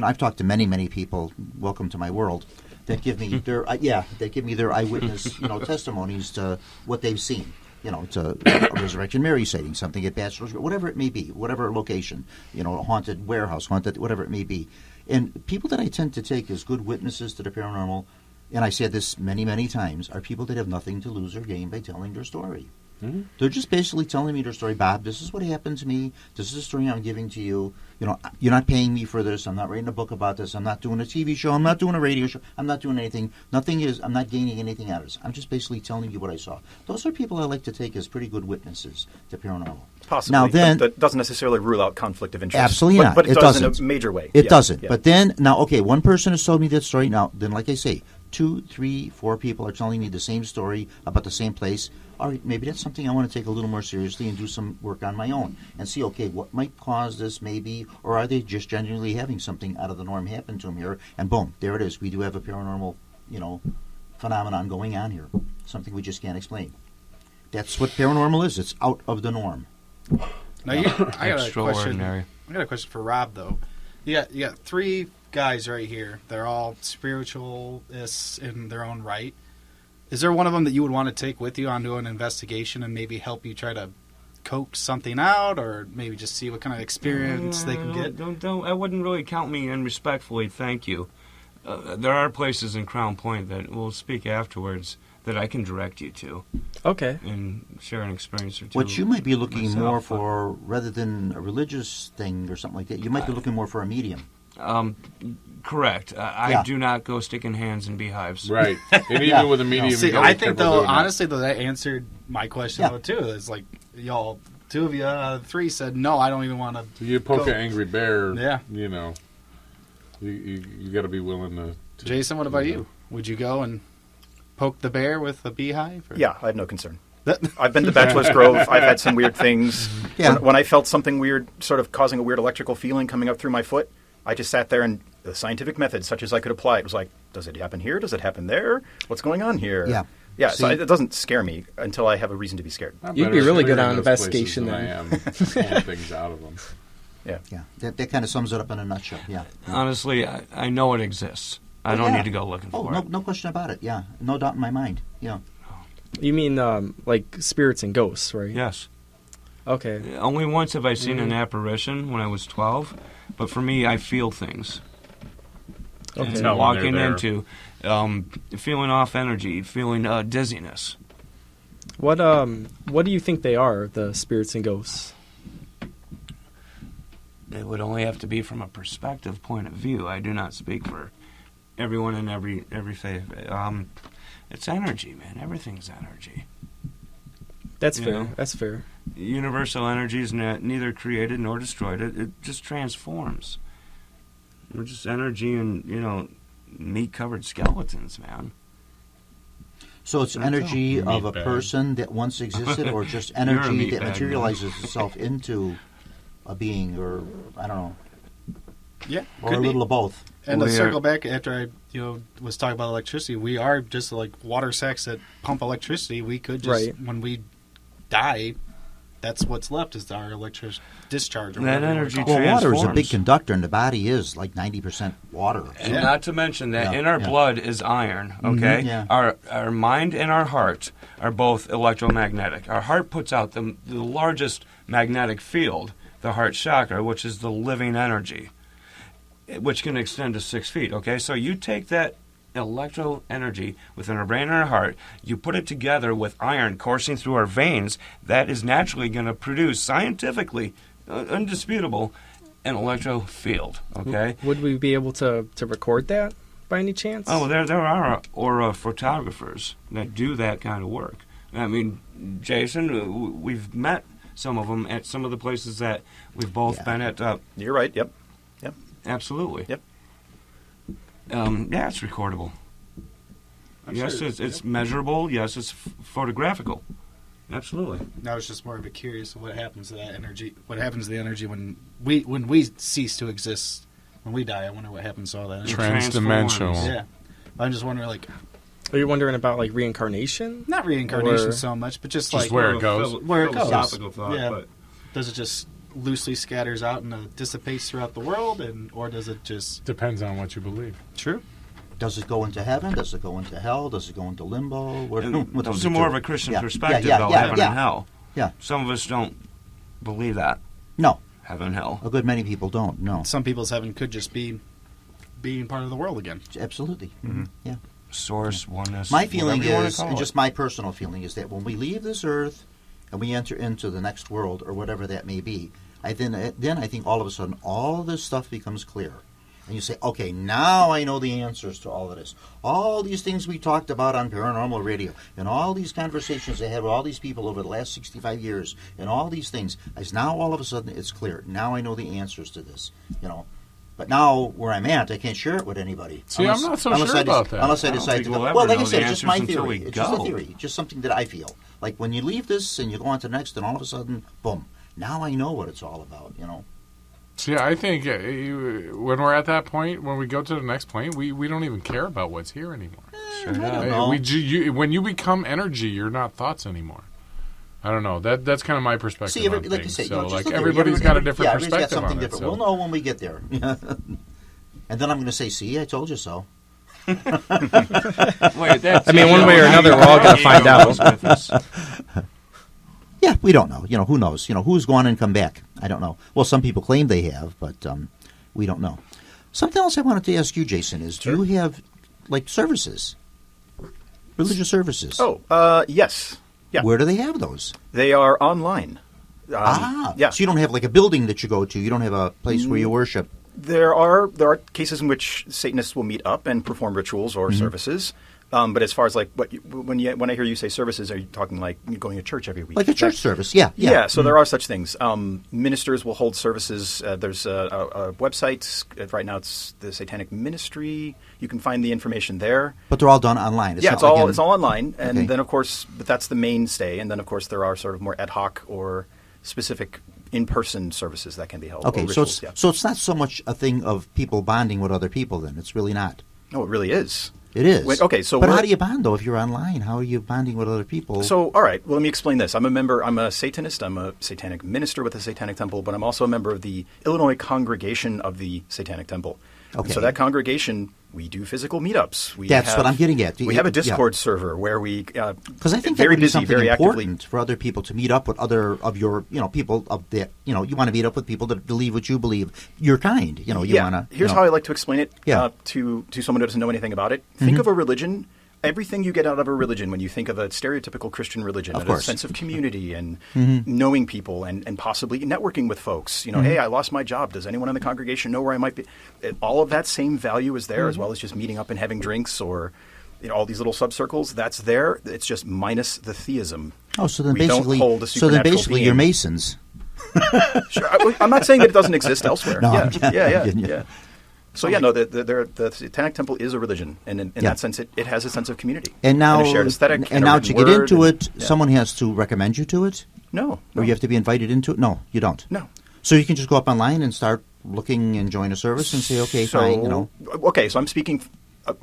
I've talked to many, many people, welcome to my world, that give me their eyewitness, testimonies to what they've seen. It's a Resurrection Mary sighting, something at Bachelor's, whatever it may be, whatever location, a haunted warehouse, whatever it may be. And people that I tend to take as good witnesses to the paranormal, and I said this many, many times, are people that have nothing to lose or gain by telling their story. Mm-hmm. They're just basically telling me their story. Bob, this is what happened to me. This is the story I'm giving to you. You're not paying me for this. I'm not writing a book about this. I'm not doing a TV show. I'm not doing a radio show. I'm not doing anything. I'm not gaining anything out of this. I'm just basically telling you what I saw. Those are people I like to take as pretty good witnesses to paranormal. Possibly. Now then, but that doesn't necessarily rule out conflict of interest. absolutely not. But it, It does doesn't. in a major way. It Yeah, doesn't. yeah. But then, one person has told me that story. Now, then, like I say, 2, 3, 4 people are telling me the same story about the same place. All right, maybe that's something I want to take a little more seriously and do some work on my own and see, okay, what might cause this maybe, or are they just genuinely having something out of the norm happen to them here? And boom, there it is. We do have a paranormal, phenomenon going on here, something we just can't explain. That's what paranormal is. It's out of the norm. Now, I got a question. Extraordinary. I got a question for Rob though. You got 3 guys right here. They're all spiritualists in their own right. Is there one of them that you would want to take with you onto an investigation and maybe help you try to coax something out, or maybe just see what kind of experience they can get? Don't. I wouldn't really count me in, respectfully. Thank you. There are places in Crown Point that we'll speak afterwards that I can direct you to. Okay. And share an experience or two. What you might be looking myself, more for, rather than a religious thing or something like that, you might be looking more for a medium. Correct. I do not go sticking hands in beehives. Right. And even with a medium, See, you gotta I be think careful though, doing that. honestly, though, that answered my question though too. It's like y'all, two of you out of three said no. I don't even want to. You poke an angry bear. Yeah. You know, you got to be willing to. Jason, what about you? Would you go and poke the bear with a beehive? Or? Yeah, I have no concern. I've been to Bachelor's Grove. I've had some weird things. Yeah. When I felt something weird, sort of causing a weird electrical feeling coming up through my foot, I just sat there and the scientific method, such as I could apply it, was like, does it happen here? Does it happen there? What's going on here? Yeah. Yeah, See, so it doesn't scare me until I have a reason to be scared. I'm You'd better be really at good clearing on those investigation places than I am pulling things out of them. Yeah. That kind of sums it up in a nutshell. Yeah. Honestly, I know it exists. I don't need to go looking for it. No question about it. Yeah, no doubt in my mind. Yeah. You mean like spirits and ghosts, right? Yes. Okay. Only once have I seen an apparition when I was 12, but for me, I feel things. Okay. And Tell when walking they're into, feeling off energy, feeling dizziness. What do you think they are, the spirits and ghosts? It would only have to be from a perspective point of view. I do not speak for everyone in every faith. It's energy, man. Everything's energy. That's You fair. know? That's fair. Universal energy is neither created nor destroyed. It just transforms. We're just energy and, meat-covered skeletons, man. So it's That's energy all. of a Meatbag. person that once existed, or just You're a energy that meatbag, materializes itself into a being, or I don't know, Yeah, or could a be. little of both. And to We are- circle back after I, was talking about electricity, we are just like water sacks that pump electricity. We could just, Right. when we die, that's what's left is our electric discharge. Or That whatever you wanna energy call it. Well, water is a big transforms. conductor, and the body is like 90% water. And Yeah. not to mention that Yeah, in our yeah. blood is iron, okay? yeah. Our mind and our heart are both electromagnetic. Our heart puts out the largest magnetic field, the heart chakra, which is the living energy, which can extend to 6 feet, okay? So you take that electro energy within our brain and our heart, you put it together with iron coursing through our veins, that is naturally going to produce, scientifically, undisputable, an electro field, okay? Would we be able to record that by any chance? Oh, there are aura photographers that do that kind of work. I mean, Jason, we've met some of them at some of the places that we've both been at. You're right. Yep. Absolutely. Yep. Yeah, it's recordable. Yes, it's measurable. Yes, it's photographical. Absolutely. I was just more of a curious of what happens to that energy. What happens to the energy when we cease to exist? When we die, I wonder what happens to all that energy. Transdimensional. Yeah, I'm just wondering, like, Are you wondering about like reincarnation? not reincarnation Or- so much, but just Just like where it goes. Where it goes. Philosophical thought, Yeah. but Does it just loosely scatters out and dissipates throughout the world, or does it just Depends on what you believe. true? Does it go into heaven? Does it go into hell? Does it go into limbo? What does those it are more do? of a Christian Yeah, perspective, yeah, though, yeah, heaven yeah. and hell. Yeah. Some of us don't believe that. No, Heaven, hell. a good many people don't. No, Some people's heaven could just be being part of the world again. absolutely. Yeah. Source, oneness. My feeling whatever you wanna is, call and it. just my personal feeling is that when we leave this earth and we enter into the next world or whatever that may be, then I think all of a sudden all this stuff becomes clear. And you say, okay, now I know the answers to all of this. All these things we talked about on Paranormal Radio, and all these conversations I had with all these people over the last 65 years, and all these things, as now all of a sudden it's clear. Now I know the answers to this, But now where I'm at, I can't share it with anybody. See, I'm not so sure about that. Unless I I don't decide think to we'll go. ever Well, like I know the said, it's just my answers until theory. we It's just a go. theory. Just something that I feel. Like when you leave this and you go on to the next, and all of a sudden, boom. Now I know what it's all about, See, I think when we're at that point, when we go to the next plane, we don't even care about what's here anymore. Straight up. know. When you become energy, you're not thoughts anymore. I don't know. That's kind of my perspective See, on like you things. say, So, just like a theory. everybody's got a different everybody's got perspective something on it. different. So. We'll know when we get there. And then I'm going to say, see, I told you so. Wait, that's, I mean, one way or another, we're all going to find out. Yeah, we don't know. Who knows? Who's gone and come back? I don't know. Well, some people claim they have, but we don't know. Something else I wanted to ask you, Jason, is do you have, services? Religious services? Oh, yes. Yeah. Where do they have those? They are online. Yeah. So you don't have, a building that you go to. You don't have a place where you worship. There are cases in which Satanists will meet up and perform rituals or services. But as far as when I hear you say services, are you talking like going to church every week? Like a church service, yeah. Yeah, so there are such things. Ministers will hold services. There's a website. Right now it's the Satanic Ministry. You can find the information there. But they're all done online. It's all online. And then, of course, but that's the mainstay. And then, of course, there are sort of more ad hoc or specific in-person services that can be held. Okay, so it's not so much a thing of people bonding with other people then. It's really not. No, it really is. It is. But how do you bond, though, if you're online? How are you bonding with other people? So, all right. Well, let me explain this. I'm a member. I'm a Satanist. I'm a Satanic minister with the Satanic Temple, but I'm also a member of the Illinois Congregation of the Satanic Temple. Okay. And so that congregation, we do physical meetups. That's what I'm getting at. We have a Discord server where we because I think very that would be busy, something very important actively for other people to meet up with other of your people of that you want to meet up with people that believe what you believe. You're kind. You want to. Here's how I like to explain it to someone who doesn't know anything about it. Think Mm-hmm. of a religion. Everything you get out of a religion, when you think of a stereotypical Christian religion, of a course. sense of community and Mm-hmm. knowing people and possibly networking with folks. Hey, I lost my job. Does anyone in the congregation know where I might be? All of that same value is there, as well as just meeting up and having drinks or all these little subcircles. That's there. It's just minus the theism. Oh, so then We don't basically, hold a supernatural being. you're Masons. Sure, I'm not saying that it doesn't exist elsewhere. No, Yeah. So the Satanic Temple is a religion, and in that sense, it has a sense of community And now, a shared aesthetic. and a now written to get word into and- it, someone has to recommend you to it, No, or you have to be invited into it. No, you don't. no. So you can just go up online and start looking and join a service and say, okay, fine. Okay, so I'm speaking.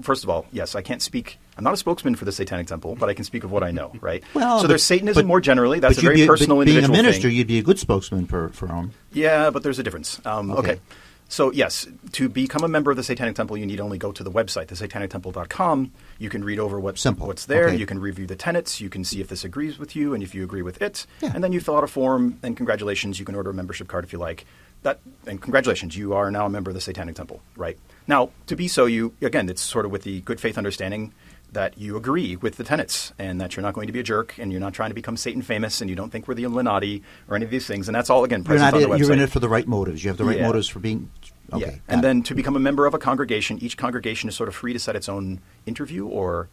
First of all, yes, I can't speak. I'm not a spokesman for the Satanic Temple, but I can speak of what I know. Right. Well, so there's Satanism more generally. That's but a very personal being individual a minister, thing. you'd be a good spokesman for them. Yeah, but there's a difference. Okay. So, yes, to become a member of the Satanic Temple, you need only go to the website, thesatanictemple.com. You can read over what's there. Okay. You can review the tenets. You can see if this agrees with you and if you agree with it. Yeah. And then you fill out a form, and congratulations, you can order a membership card if you like. And congratulations, you are now a member of the Satanic Temple, right? Now, to be so, it's sort of with the good faith understanding that you agree with the tenets and that you're not going to be a jerk and you're not trying to become Satan famous and you don't think we're the Illuminati or any of these things. And that's all, again, present on the website. You're in it for the right motives. You have the right motives for being... Okay, yeah. And then to become a member of a congregation, each congregation is sort of free to set its own interview or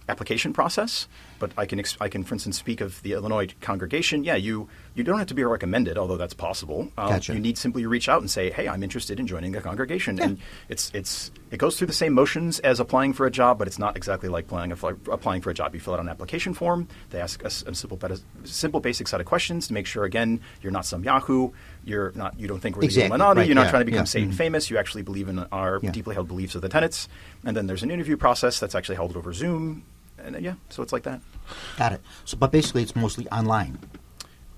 application process. But I can, for instance, speak of the Illinois congregation. Yeah, you don't have to be recommended, although that's possible. Gotcha. You need simply to reach out and say, hey, I'm interested in joining a congregation. Yeah. And it goes through the same motions as applying for a job, but it's not exactly like applying for a job. You fill out an application form. They ask a simple basic set of questions to make sure, again, you're not some Yahoo. You don't think we're the Illuminati. Right, you're not trying to become Satan famous. You actually believe in our deeply held beliefs of the tenets. And then there's an interview process that's actually held over Zoom. And so it's like that. Got it. So, but basically, it's mostly online.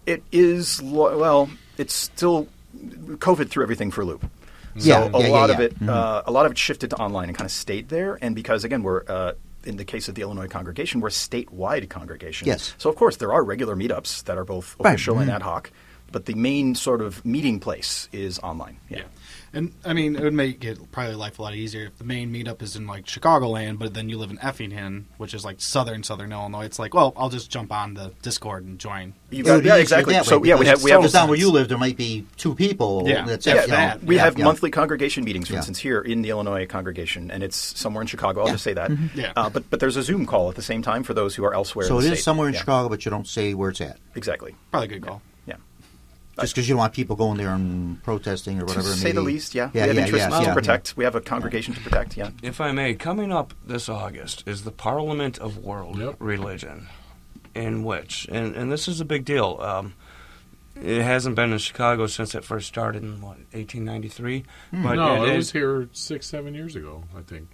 It is. It's still COVID threw everything for a loop. So a lot of it shifted to online and kind of stayed there. And because again, we're in the case of the Illinois congregation, we're a statewide congregation. Yes. So of course there are regular meetups that are both official and ad hoc, but the main sort of meeting place is online. Yeah. And, I mean, it would make it probably life a lot easier if the main meetup is in, like, Chicagoland, but then you live in Effingham, which is, like, southern Illinois. It's like, well, I'll just jump on the Discord and join. Exactly. So, we have because down where you live, there might be 2 people. Yeah. We have monthly congregation meetings, for instance, here in the Illinois congregation, and it's somewhere in Chicago. I'll just say that. Mm-hmm. Yeah. But there's a Zoom call at the same time for those who are elsewhere. So in the it is state. somewhere in Chicago, but you don't say where it's at. Exactly. Probably a good call. Yeah. Just because you don't want people going there and protesting or whatever. To say the least, yeah. We have interests to protect. We have a congregation to protect, yeah. If I may, coming up this August is the Parliament of World Religion, in which, and this is a big deal, it hasn't been in Chicago since it first started in, 1893? But no, it was here 6-7 years ago, I think.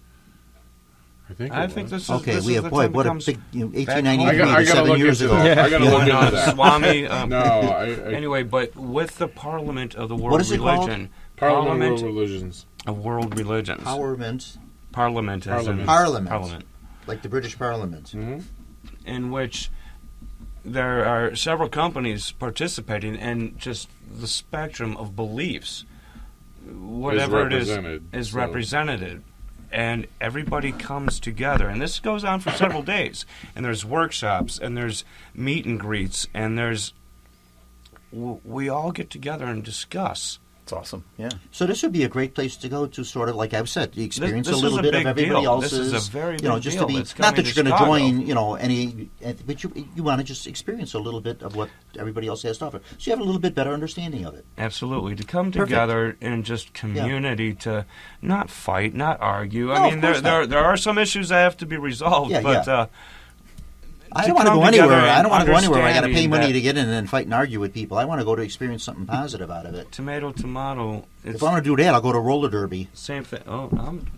I think this is okay. This we is have the what a time big 1893 7 years ago. I got to look into that. Swami. No, Anyway, but with the Parliament of the World What is it Religion, Parliament of religions. Of world religions. Parliament. Parliament. As in Parliament. Parliament. Like the British Parliament. Mm-hmm. In which there are several companies participating, and just the spectrum of beliefs, whatever it is represented. And everybody comes together, and this goes on for several days. And there's workshops, and there's meet and greets, and we all get together and discuss. It's awesome. Yeah. So this would be a great place to go to, sort of like I've said, to experience This a little is a bit of big everybody deal. else's. This is a very big just deal. to be It's not coming that to you're going to Chicago. join, any, but you want to just experience a little bit of what everybody else has to offer, so you have a little bit better understanding of it. Absolutely, to come Perfect. together in just community, to not fight, not argue. No, I mean, of course not. there are some issues that have to be resolved, Yeah, but. yeah. I to don't want to come go anywhere. together I don't want to go anywhere where I got to pay understanding money that to get in and fight and argue with people. I want to go to experience something positive out of it. Tomato. It's If I want to do that, I'll go to roller derby. same thing. Oh,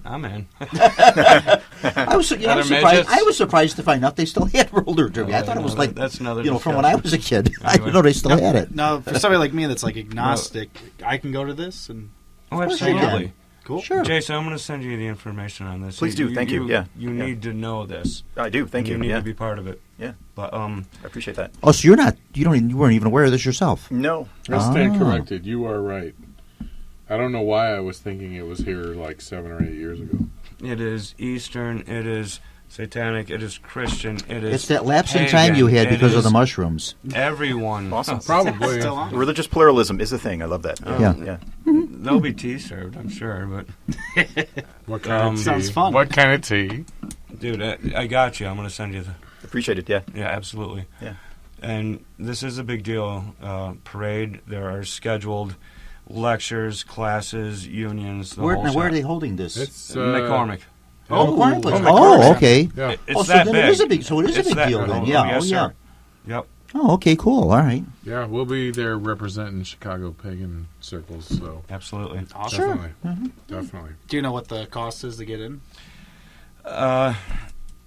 I'm in. I was surprised. midgets? I was surprised to find out they still had roller derby. Oh, I thought it was no, like that's another from when I was a kid. I Anyway. didn't know they still had it. Now, for somebody like me that's like agnostic, I can go to this and Oh, course you absolutely. cool. Sure. Jason, I'm going to send you the information on this. Please do. Thank you. Yeah. You Yeah. need to know this. I do. Thank you. You need Yeah. to be part of it. Yeah. But I appreciate that. Oh, so you weren't even aware of this yourself. No. I stand Ah. corrected. You are right. I don't know why I was thinking it was here like 7 or 8 years ago. it is Eastern. It is Satanic. It is Christian. It is. It's that lapse in pagan, time you had it because of is the mushrooms. Everyone. Awesome. Probably. Still on. Religious pluralism is a thing. I love that. Yeah. Yeah. There'll be tea served, I'm sure. But What kind of tea? Sounds fun. What kind of tea? dude, I got you. I'm going to send you the. Appreciate it. Yeah. Yeah, absolutely. Yeah. And this is a big deal. Parade. There are scheduled lectures, classes, unions. The whole Where are shot. they holding this? It's McCormick. McCormick Place. McCormick. Oh, okay. Yeah. It's so that then big. it is a big. So it is It's a big that deal big. then. Oh, Yeah. yes, Oh, yeah. sir. Yep. Oh, okay. Cool. All right. Yeah, we'll be there representing Chicago pagan circles, so Absolutely. Awesome. definitely. Definitely. Do you know what the cost is to get in? Uh,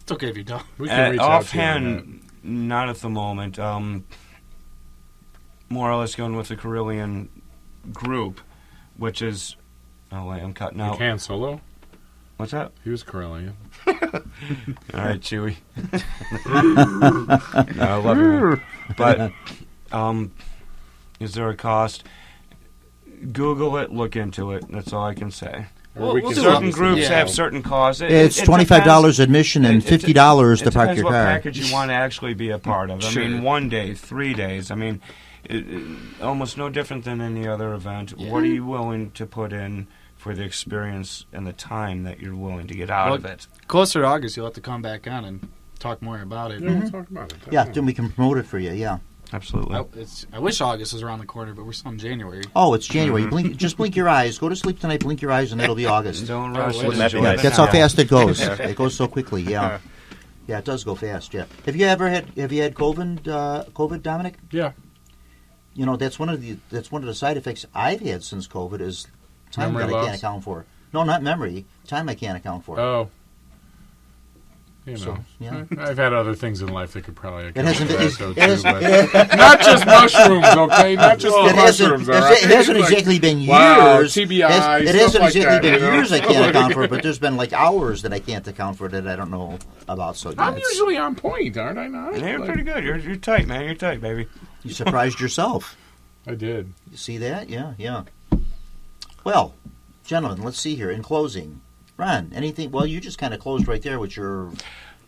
It's okay if you don't. We can reach out to you on offhand, not at the moment. More or less going with the Carillion group, which is. Oh wait, I'm cutting that. out. You can solo. What's that? He was Corellian. All right, Chewy. No, I love you, man. But is there a cost? Google it, look into it. That's all I can say. Or we we'll can do Certain it. groups Yeah. have certain costs. It's It $25 depends. admission and $50 to park depends your what car. package you want to actually be a part of. Sure. I mean, 1 day, 3 days. I mean, almost no different than any other event. Yeah. What are you willing to put in for the experience and the time that you're willing to get out of it? Closer to August, you'll have to come back on and talk more about it. Yeah, we'll talk about it. Yeah, then we can promote it for you. Yeah. Absolutely. I wish August was around the corner, but we're still in January. Oh, it's January. Just blink your eyes. Go to sleep tonight. Blink your eyes, and it'll be August. Don't rush it. wouldn't that be Enjoy nice? the That's how time. fast it goes. It goes so quickly. Yeah. Yeah, it does go fast. Yeah. Have you had COVID, Dominic? Yeah. You know, that's one of the side effects I've had since COVID is time Memory that I loss? can't account for. No, not memory. Time I can't account for. Oh. You know. So, yeah. I've had other things in life that could probably account hasn't for been- that, though, it has- too, but not just mushrooms, okay? Not just the It hasn't, mushrooms, all right? it hasn't Like, exactly been years. wow, TBI, It stuff hasn't like exactly that, been you know? years I can't account for, but there's been like hours that I can't account for that I don't know about. So yeah, I'm it's- usually on point, aren't I not? You're Like, pretty good. You're tight, man. You're tight, baby. you surprised yourself. I did. You see that? Yeah, yeah. Well, gentlemen, let's see here. In closing, Ron, anything? Well, you just kind of closed right there with your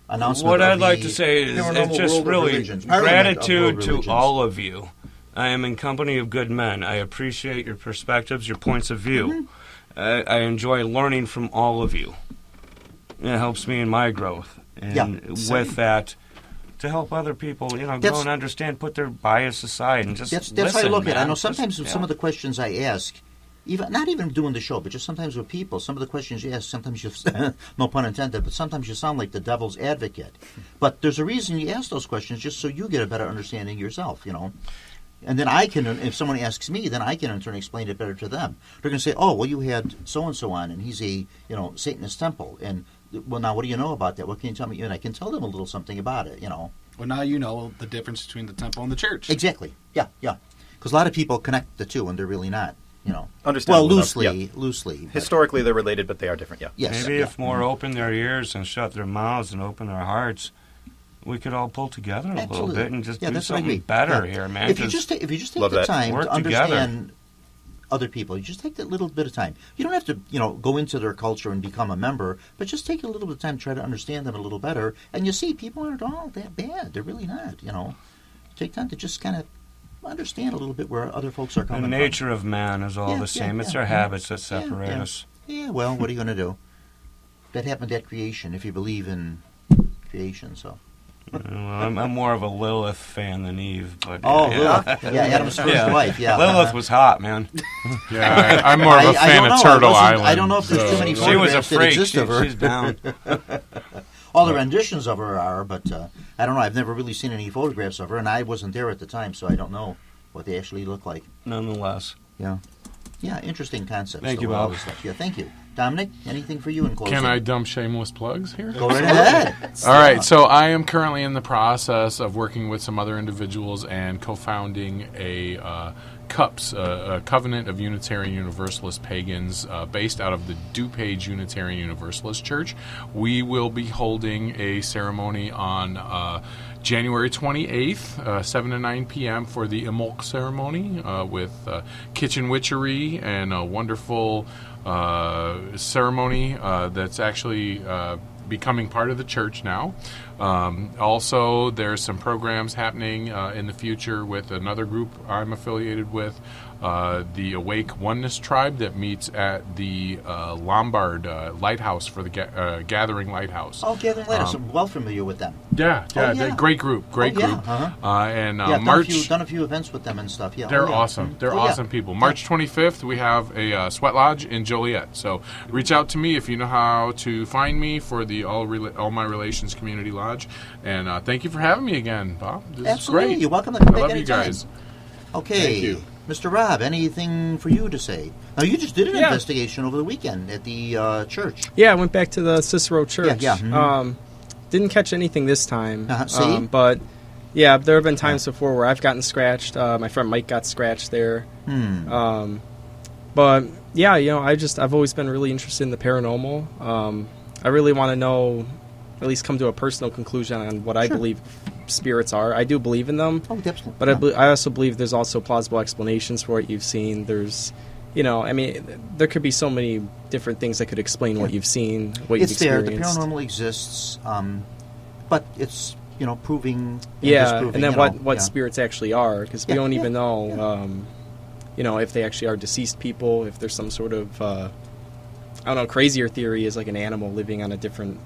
announcement. What of I'd like the to say is Paranormal it's just World of really Religions. Parliament of gratitude World to Religions. all of you. I am in company of good men. I appreciate your perspectives, your points of view. Mm-hmm. I enjoy learning from all of you. It helps me in my growth. And Yeah, same. with that, to help other people, grow That's- and understand, put their bias aside, and just That's listen, how I look at it. I man. know Just- sometimes with some yeah. of the questions I ask, even not even doing the show, but just sometimes with people, some of the questions you ask, sometimes you, no pun intended, but sometimes you sound like the devil's advocate. But there's a reason you ask those questions, just so you get a better understanding yourself, And then I can, if someone asks me, then I can in turn explain it better to them. They're going to say, oh, well, you had so-and-so on, and he's a, Satanist temple. And, well, now, what do you know about that? What can you tell me? And I can tell them a little something about it, Well, now you know the difference between the temple and the church. Exactly. Yeah, yeah. Because a lot of people connect the two, and they're really not. you know. Understandable Well, enough, loosely. But Historically, they're related, but they are different, yeah. yes, Maybe yeah. if more open their ears and shut their mouths and open their hearts, we could all pull together a little Absolutely. bit and just do that's what I something agree. better Yeah. here, man. If you just take Love the that. time Work to understand together. other people, you just take that little bit of time. You don't have to, go into their culture and become a member, but just take a little bit of time to try to understand them a little better, and you see people aren't all that bad. They're really not. Take time to just kind of understand a little bit where other folks are the coming from. nature of man is all Yeah, the same. yeah, it's yeah, our yeah. habits that separate Yeah. us. Yeah, well, what are you going to do? That happened at creation, if you believe in creation, so. Well, I'm more of a Lilith fan than Eve, but Oh, yeah. Lilith. Yeah, Adam's first Yeah. wife, yeah. Lilith was hot, man. Yeah, I'm more of a I fan don't of know. Turtle I Island. don't know if there's too many She was a photographs that freak. exist of her. She's down. All the renditions of her are, but I don't know. I've never really seen any photographs of her, and I wasn't there at the time, so I don't know what they actually look like. Nonetheless. Yeah, interesting concept. Thank so you, all Bob. this stuff. Yeah, thank you, Dominic. Anything for you in closing? Can I dump shameless plugs here? Go right ahead? All right, so I am currently in the process of working with some other individuals and co-founding a CUPS, a Covenant of Unitarian Universalist Pagans, based out of the Dupage Unitarian Universalist Church. We will be holding a ceremony on January 28th, 7 to 9 p.m. for the Imulk ceremony with kitchen witchery and a wonderful ceremony that's actually becoming part of the church now. Also, there's some programs happening in the future with another group I'm affiliated with, the Awake Oneness Tribe that meets at the Lombard Lighthouse for the Gathering Lighthouse. Oh, Gathering Lighthouse. I'm well familiar with them. Yeah, yeah. they're great group. Uh-huh. And Yeah, March. done a few events with them and stuff. Yeah, They're yeah. awesome. They're Oh, yeah. awesome people. March 25th, we have a sweat lodge in Joliet. So reach out to me if you know how to find me for the All My Relations Community Lodge. And thank you for having me again, Bob. This Absolutely. is great. You're welcome to come I back love you anytime. guys. Okay. Thank you. Mr. Rob, anything for you to say? Now, you just did an Yeah. investigation over the weekend at the church. Yeah, I went back to the Cicero Church. Yeah, mhm. Didn't catch anything this time. See? But yeah, there have been times before where I've gotten scratched. My friend Mike got scratched there. But yeah, I've always been really interested in the paranormal. I really want to know, at least come to a personal conclusion on what I believe spirits are. I do believe in them. Oh, absolutely. But I also believe there's also plausible explanations for what you've seen. There's, there could be so many different things that could explain what you've seen, what you've It's there. experienced. The paranormal exists, but it's proving. And then what yeah. spirits actually are, because we don't even know, if they actually are deceased people, if there's some sort of, crazier theory is like an animal living on a different,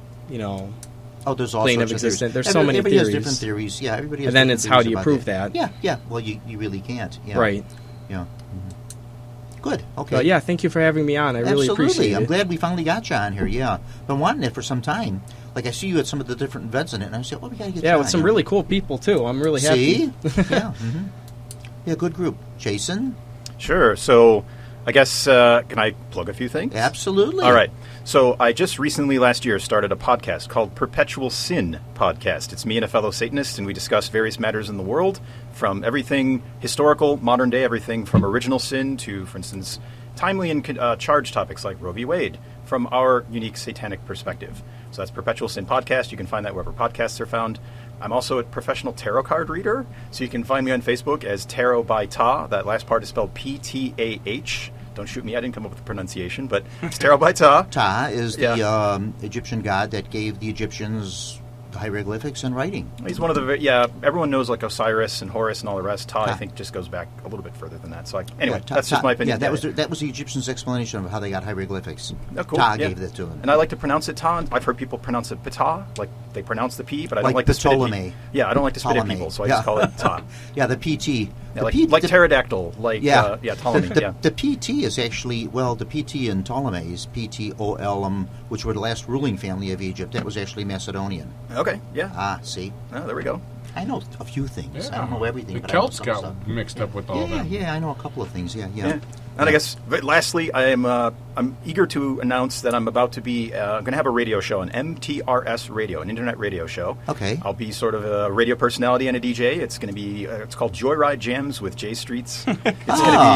Oh, there's all plane sorts of existence. theories. There's so many everybody theories. has different theories. Yeah, everybody has. And then different it's how theories do you about prove that? Yeah. Well, you really can't. Yeah. Right. Yeah. Good. Okay. But yeah, thank you for having me on. I really appreciate I'm it. glad we finally got you on here. Yeah, been wanting it for some time. Like I see you at some of the different events in it, and I said, "Well, we got to get you Yeah, on." with some really cool people too. I'm really happy. See? Yeah. Yeah, good group. Jason? Sure. So I guess, can I plug a few things? Absolutely. All right. So I just recently last year started a podcast called Perpetual Sin Podcast. It's me and a fellow Satanist, and we discuss various matters in the world, from everything historical, modern day, everything from original sin to, for instance, timely and charged topics like Roe v. Wade, from our unique satanic perspective. So that's Perpetual Sin Podcast. You can find that wherever podcasts are found. I'm also a professional tarot card reader, so you can find me on Facebook as Tarot by Ta. That last part is spelled P-T-A-H. Don't shoot me, I didn't come up with the pronunciation, but it's Tarot by Ta. Ta is the Egyptian god that gave the Egyptians hieroglyphics and writing. He's one of the, everyone knows like Osiris and Horus and all the rest. Ta, I think, just goes back a little bit further than that. So anyway, that's just my opinion. Yeah, that was the Egyptians' explanation of how they got hieroglyphics. Oh, cool. Ta gave that to them. And I like to pronounce it Ta. I've heard people pronounce it Ptah, like they pronounce the P, but I don't like to spit at Ptolemy. people. Yeah, I don't like to spit at people, so I just call it Ta. Yeah, the PT. Yeah, like pterodactyl, like Ptolemy. The PT is actually, the PT in Ptolemy's, Ptolem, which were the last ruling family of Egypt. That was actually Macedonian. Okay, yeah. See? Oh, there we go. I know a few things. Yeah. I don't know everything. The but I know Celts some got stuff. mixed up with all that. Yeah, I know a couple of things. Yeah. And I guess, lastly, I'm eager to announce that I'm about to be going to have a radio show, an MTRS radio, an internet radio show. Okay. I'll be sort of a radio personality and a DJ. It's going to be it's called Joyride Jams with Jay Streetz.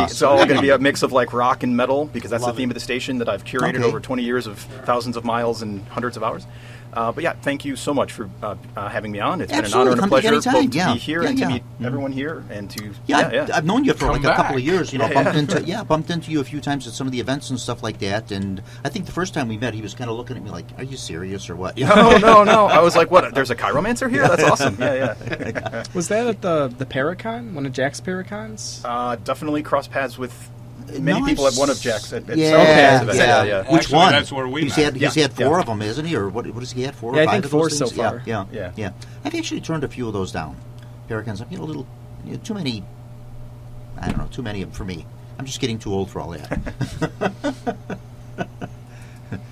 It's all going to be a mix of like rock and metal because that's the theme of the station that I've curated over 20 years of thousands of miles and hundreds of hours. But yeah, thank you so much for having me on. It's been an honor and a pleasure both to be here and to meet everyone here and to I've known you for Come like back. a couple of years. You know, bumped into you a few times at some of the events and stuff like that. And I think the first time we met, he was kind of looking at me like, "Are you serious or what?" No. I was like, "What? There's a chiromancer here? That's awesome!" Yeah. Was that at the Paracon, one of Jack's Paracons? Definitely cross paths with many No, people I've at one of Jack's. At Yeah, several Jack's yeah. events. Which Actually, one? that's where we He's met. had 4 of them, isn't he? Or what does he have? 4 Yeah, or I 5 think of 4 those so things? far. Yeah. I've actually turned a few of those down. Paracons, a little too many. I don't know, too many of them for me. I'm just getting too old for all that.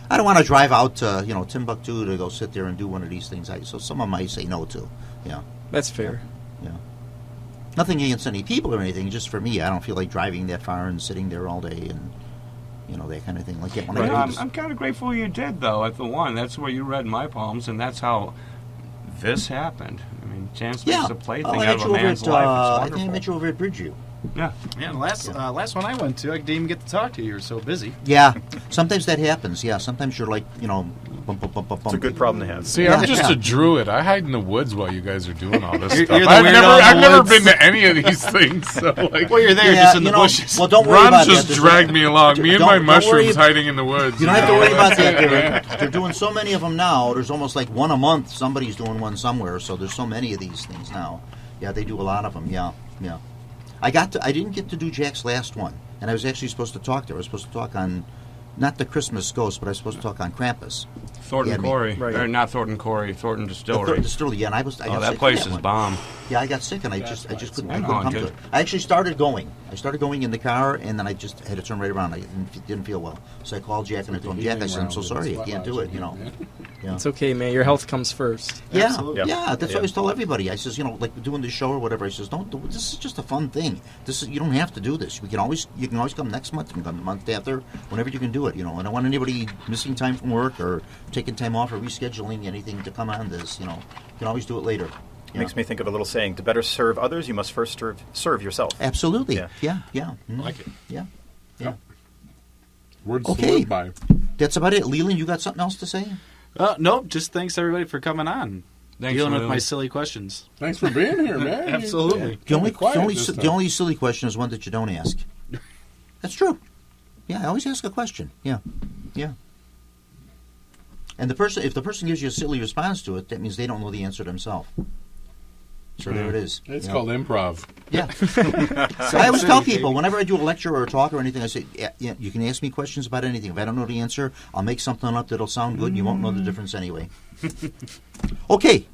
I don't want to drive out to Timbuktu to go sit there and do one of these things. So some of them I say no to. Yeah. That's fair. Yeah. Nothing against any people or anything. Just for me, I don't feel like driving that far and sitting there all day and that kind of thing. Like that. When I do this. I'm kind of grateful you did, though, at the one. That's where you read my poems, and that's how this happened. I mean, chance makes a plaything out of a man's life. It's I wonderful. think I met you over at Bridgeview. Yeah. Yeah, the last one I went to, I didn't even get to talk to you. You were so busy. Yeah, sometimes that happens. Yeah, sometimes you're like, bump, bump, bump, bump. It's a good problem to have. See, I'm just a druid. I hide in the woods while you guys are doing all this You're stuff. the I've weirdo never, in the I've never woods. been to any of these things. So like, Well, you're there just in the bushes. Well, don't worry Ron about just that. dragged me along. Me and my Don't worry- mushrooms hiding in the woods. You don't have to worry about that. They're doing so many of them now. There's almost like one a month. Somebody's doing one somewhere. So there's so many of these things now. Yeah, they do a lot of them. Yeah. I didn't get to do Jack's last one, and I was actually supposed to talk there. I was supposed to talk on, not the Christmas Ghost, but I was supposed to talk on Krampus. Thornton Corey. Right. Or not Thornton Corey, Thornton Distillery. Distillery, yeah, and I got that sick place of is one. bomb. Yeah, I got sick, and I just couldn't I know, come to good. it. I actually started going. I started going in the car, and then I just had to turn right around. I didn't feel well, so I called Jack, and I told him, Jack, I said, I'm so sorry, I can't do it. Yeah. It's okay, man. Your health comes first. Yeah, Absolutely. yeah. That's what I always tell everybody. I says, like doing this show or whatever. I says, don't do. This is just a fun thing. You don't have to do this. You can always come next month. You can come the month after, whenever you can do it. And I don't want anybody missing time from work or taking time off or rescheduling anything to come on this. You can always do it later. Makes me think of a little saying: to better serve others, you must first serve yourself. Absolutely. Yeah. Yeah. I like it. Yeah. Words Okay. to live by. That's about it. Leland, you got something else to say? Nope, just thanks everybody for coming on. Thanks, Dealing with Leland. my silly questions. Thanks for being here, man. Absolutely. The only, Quiet this time. the only silly question is one that you don't ask. That's true. Yeah, I always ask a question. Yeah. And if the person gives you a silly response to it, that means they don't know the answer themselves. So there it is. It's called improv. Yeah. I always tell people, whenever I do a lecture or a talk or anything, I say, yeah, you can ask me questions about anything. If I don't know the answer, I'll make something up that'll sound good, and you won't know the difference anyway. Okay.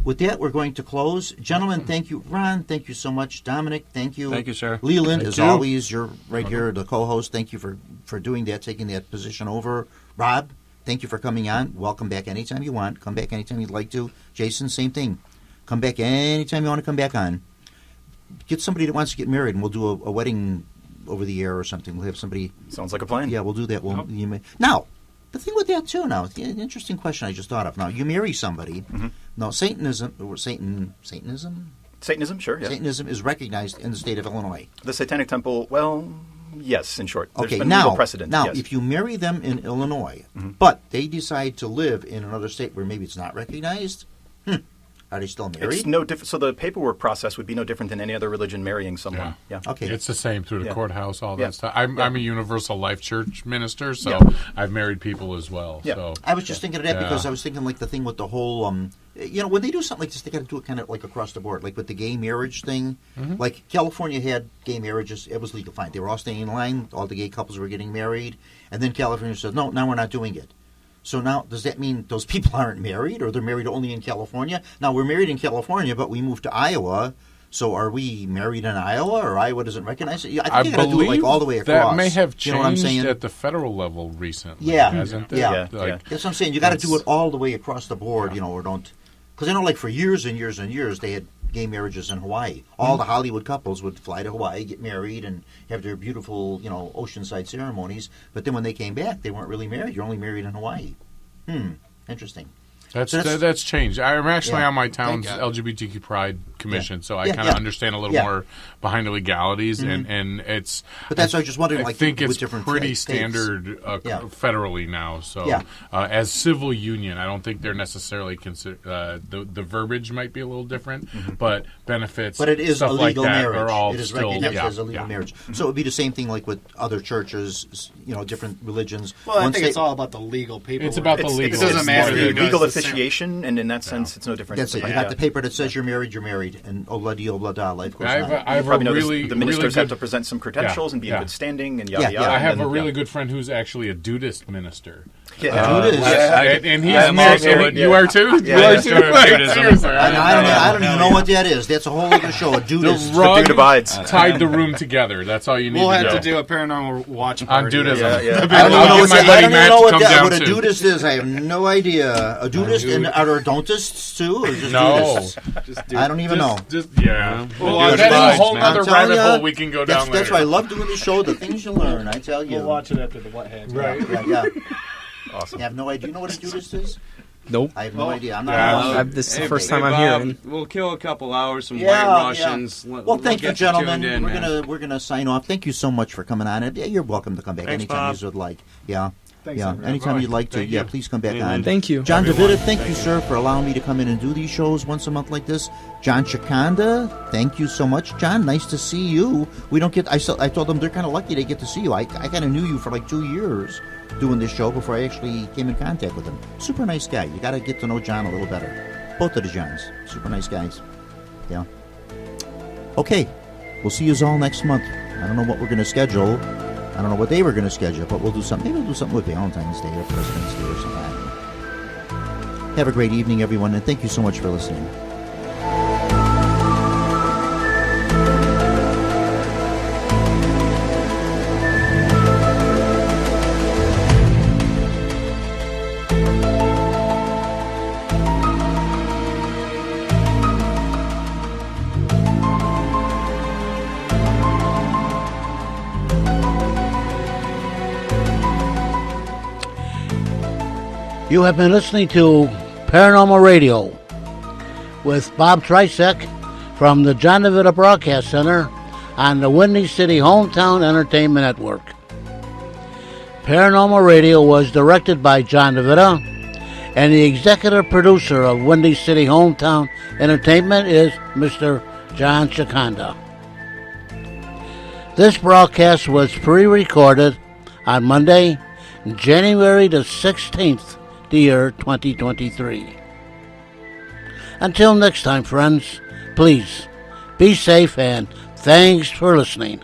With that, we're going to close. Gentlemen, thank you. Ron, thank you so much. Dominic, thank you. Thank you, sir. Leland, Thank as you. always, you're right here, the co-host. Thank you for doing that, taking that position over. Rob, thank you for coming on. Welcome back anytime you want. Come back anytime you'd like to. Jason, same thing. Come back anytime you want to come back on. Get somebody that wants to get married, and we'll do a wedding over the air or something. We'll have somebody. Sounds like a plan. Yeah, we'll do that. Now, the thing with that too. Now, an interesting question I just thought of. Now, you marry somebody. Mm-hmm. Now, Satanism, Satanism, sure. Yeah. Satanism is recognized in the state of Illinois. The Satanic Temple. Well, yes. In short, there's Okay, been now, legal precedent. yes. if you marry them in Illinois, but they decide to live in another state where maybe it's not recognized, are they still married? It's no different. So the paperwork process would be no different than any other religion marrying someone. Yeah. Okay. It's the same through the Yeah. courthouse, all Yeah. that stuff. I'm a Universal Life Church minister, so Yeah. I've married people as well. Yeah. So I was just thinking of that Yeah. because I was thinking like the thing with the whole, when they do something like this, they got to do it kind of like across the board, like with the gay marriage thing. Like California had gay marriages; it was legal, fine. They were all staying in line. All the gay couples were getting married, and then California said, "No, now we're not doing it." So now, does that mean those people aren't married, or they're married only in California? Now we're married in California, but we moved to Iowa. So are we married in Iowa, or Iowa doesn't recognize it? I think you got to do it like all the way across. that may have changed You know what I'm saying? at the federal level recently, Yeah. hasn't it? Yeah. Like, That's what I'm saying. You got to do That's- it all the way across the board, or don't Because I know, like, for years and years and years, they had gay marriages in Hawaii. All the Hollywood couples would fly to Hawaii, get married, and have their beautiful, oceanside ceremonies. But then when they came back, they weren't really married. You're only married in Hawaii. Interesting. That's changed. I'm actually on my town's Thank God. LGBTQ Pride Commission, so I Yeah, kind of yeah. understand a little Yeah. more behind the legalities, and it's. But that's why I was just wondering, I like, think with it's different pretty states. standard Yeah. federally now. So, Yeah. as civil union, I don't think they're necessarily consider the verbiage might be a little different, but benefits. But it is stuff a like legal that marriage. are all It is still recognized yeah, as a legal yeah. marriage. So it would be the same thing like with other churches, different religions. Well, I Once think they- it's all about the legal paperwork. It's about the It's, legal. it's, It doesn't it's matter the who does legal the cer- officiation, and in that sense, it's no different. That's it. You got the paper that says you're married, and obla di obla da, life goes I have on. a, I have a Probably know really the ministers really have to good, present some credentials and be in yeah. good standing and Yeah, yada yeah. yada. I have and a then- really yeah. good friend who's actually a Dudist minister. Yeah. And he's I'm married. also And you are too. Yeah, you are yeah. too. Sure, Like, Judaism. seriously, I don't even know what that is. That's a whole other show. A The Judas. rug dude abides. tied the room together. That's all you need We'll to have know. to do a paranormal watch On party. Dudism. Yeah, yeah. I don't I'll even know get what my that- I buddy don't even Matt know to what come that- down what a too. Dudist is. I have no idea. A Dudist and are there Dontists too, or just No. Dudists? I don't even know. Yeah. We'll Well, watch that is a it. whole I'm other telling rabbit ya, hole we can go down That's why I later. love doing the show. The things you learn, I tell you. We'll watch it after the what happened. Right. Yeah. Awesome. I have no idea. You know what a Dudist is? Nope. I have no idea. I'm Yeah. not. This is the Hey, first hey, time I'm Bob, hearing. We'll kill a couple hours, some Yeah, white Russians. yeah. Let- Well, we'll thank you, get gentlemen. tuned in, man. We're gonna sign off. Thank you so much for coming on. Yeah, you're welcome to come back Thanks, anytime Bob. you would like. Yeah. Thanks, yeah. everyone. Anytime Bye. you'd like to. Thank Yeah, you. please come back Amen. on. Thank you. John Everyone, Davitta, thank thank you, you. sir, for allowing me to come in and do these shows once a month like this. John Chikanda, thank you so much. John, nice to see you. We don't get. I told them they're kind of lucky they get to see you. I kind of knew you for like 2 years doing this show before I actually came in contact with him. Super nice guy. You got to get to know John a little better. Both of the Johns, super nice guys. Yeah. Okay, we'll see you all next month. I don't know what we're going to schedule. I don't know what day we're going to schedule, but we'll do something. Maybe we'll do something with Valentine's Day or President's Day or something. I don't know. Have a great evening, everyone, and thank you so much for listening. You have been listening to Paranormal Radio with Bob Trzeciak from the John DeVita Broadcast Center on the Windy City Hometown Entertainment Network. Paranormal Radio was directed by John DeVita, and the executive producer of Windy City Hometown Entertainment is Mr. John Chikanda. This broadcast was pre-recorded on Monday, January the 16th, the year 2023. Until next time, friends, please be safe and thanks for listening.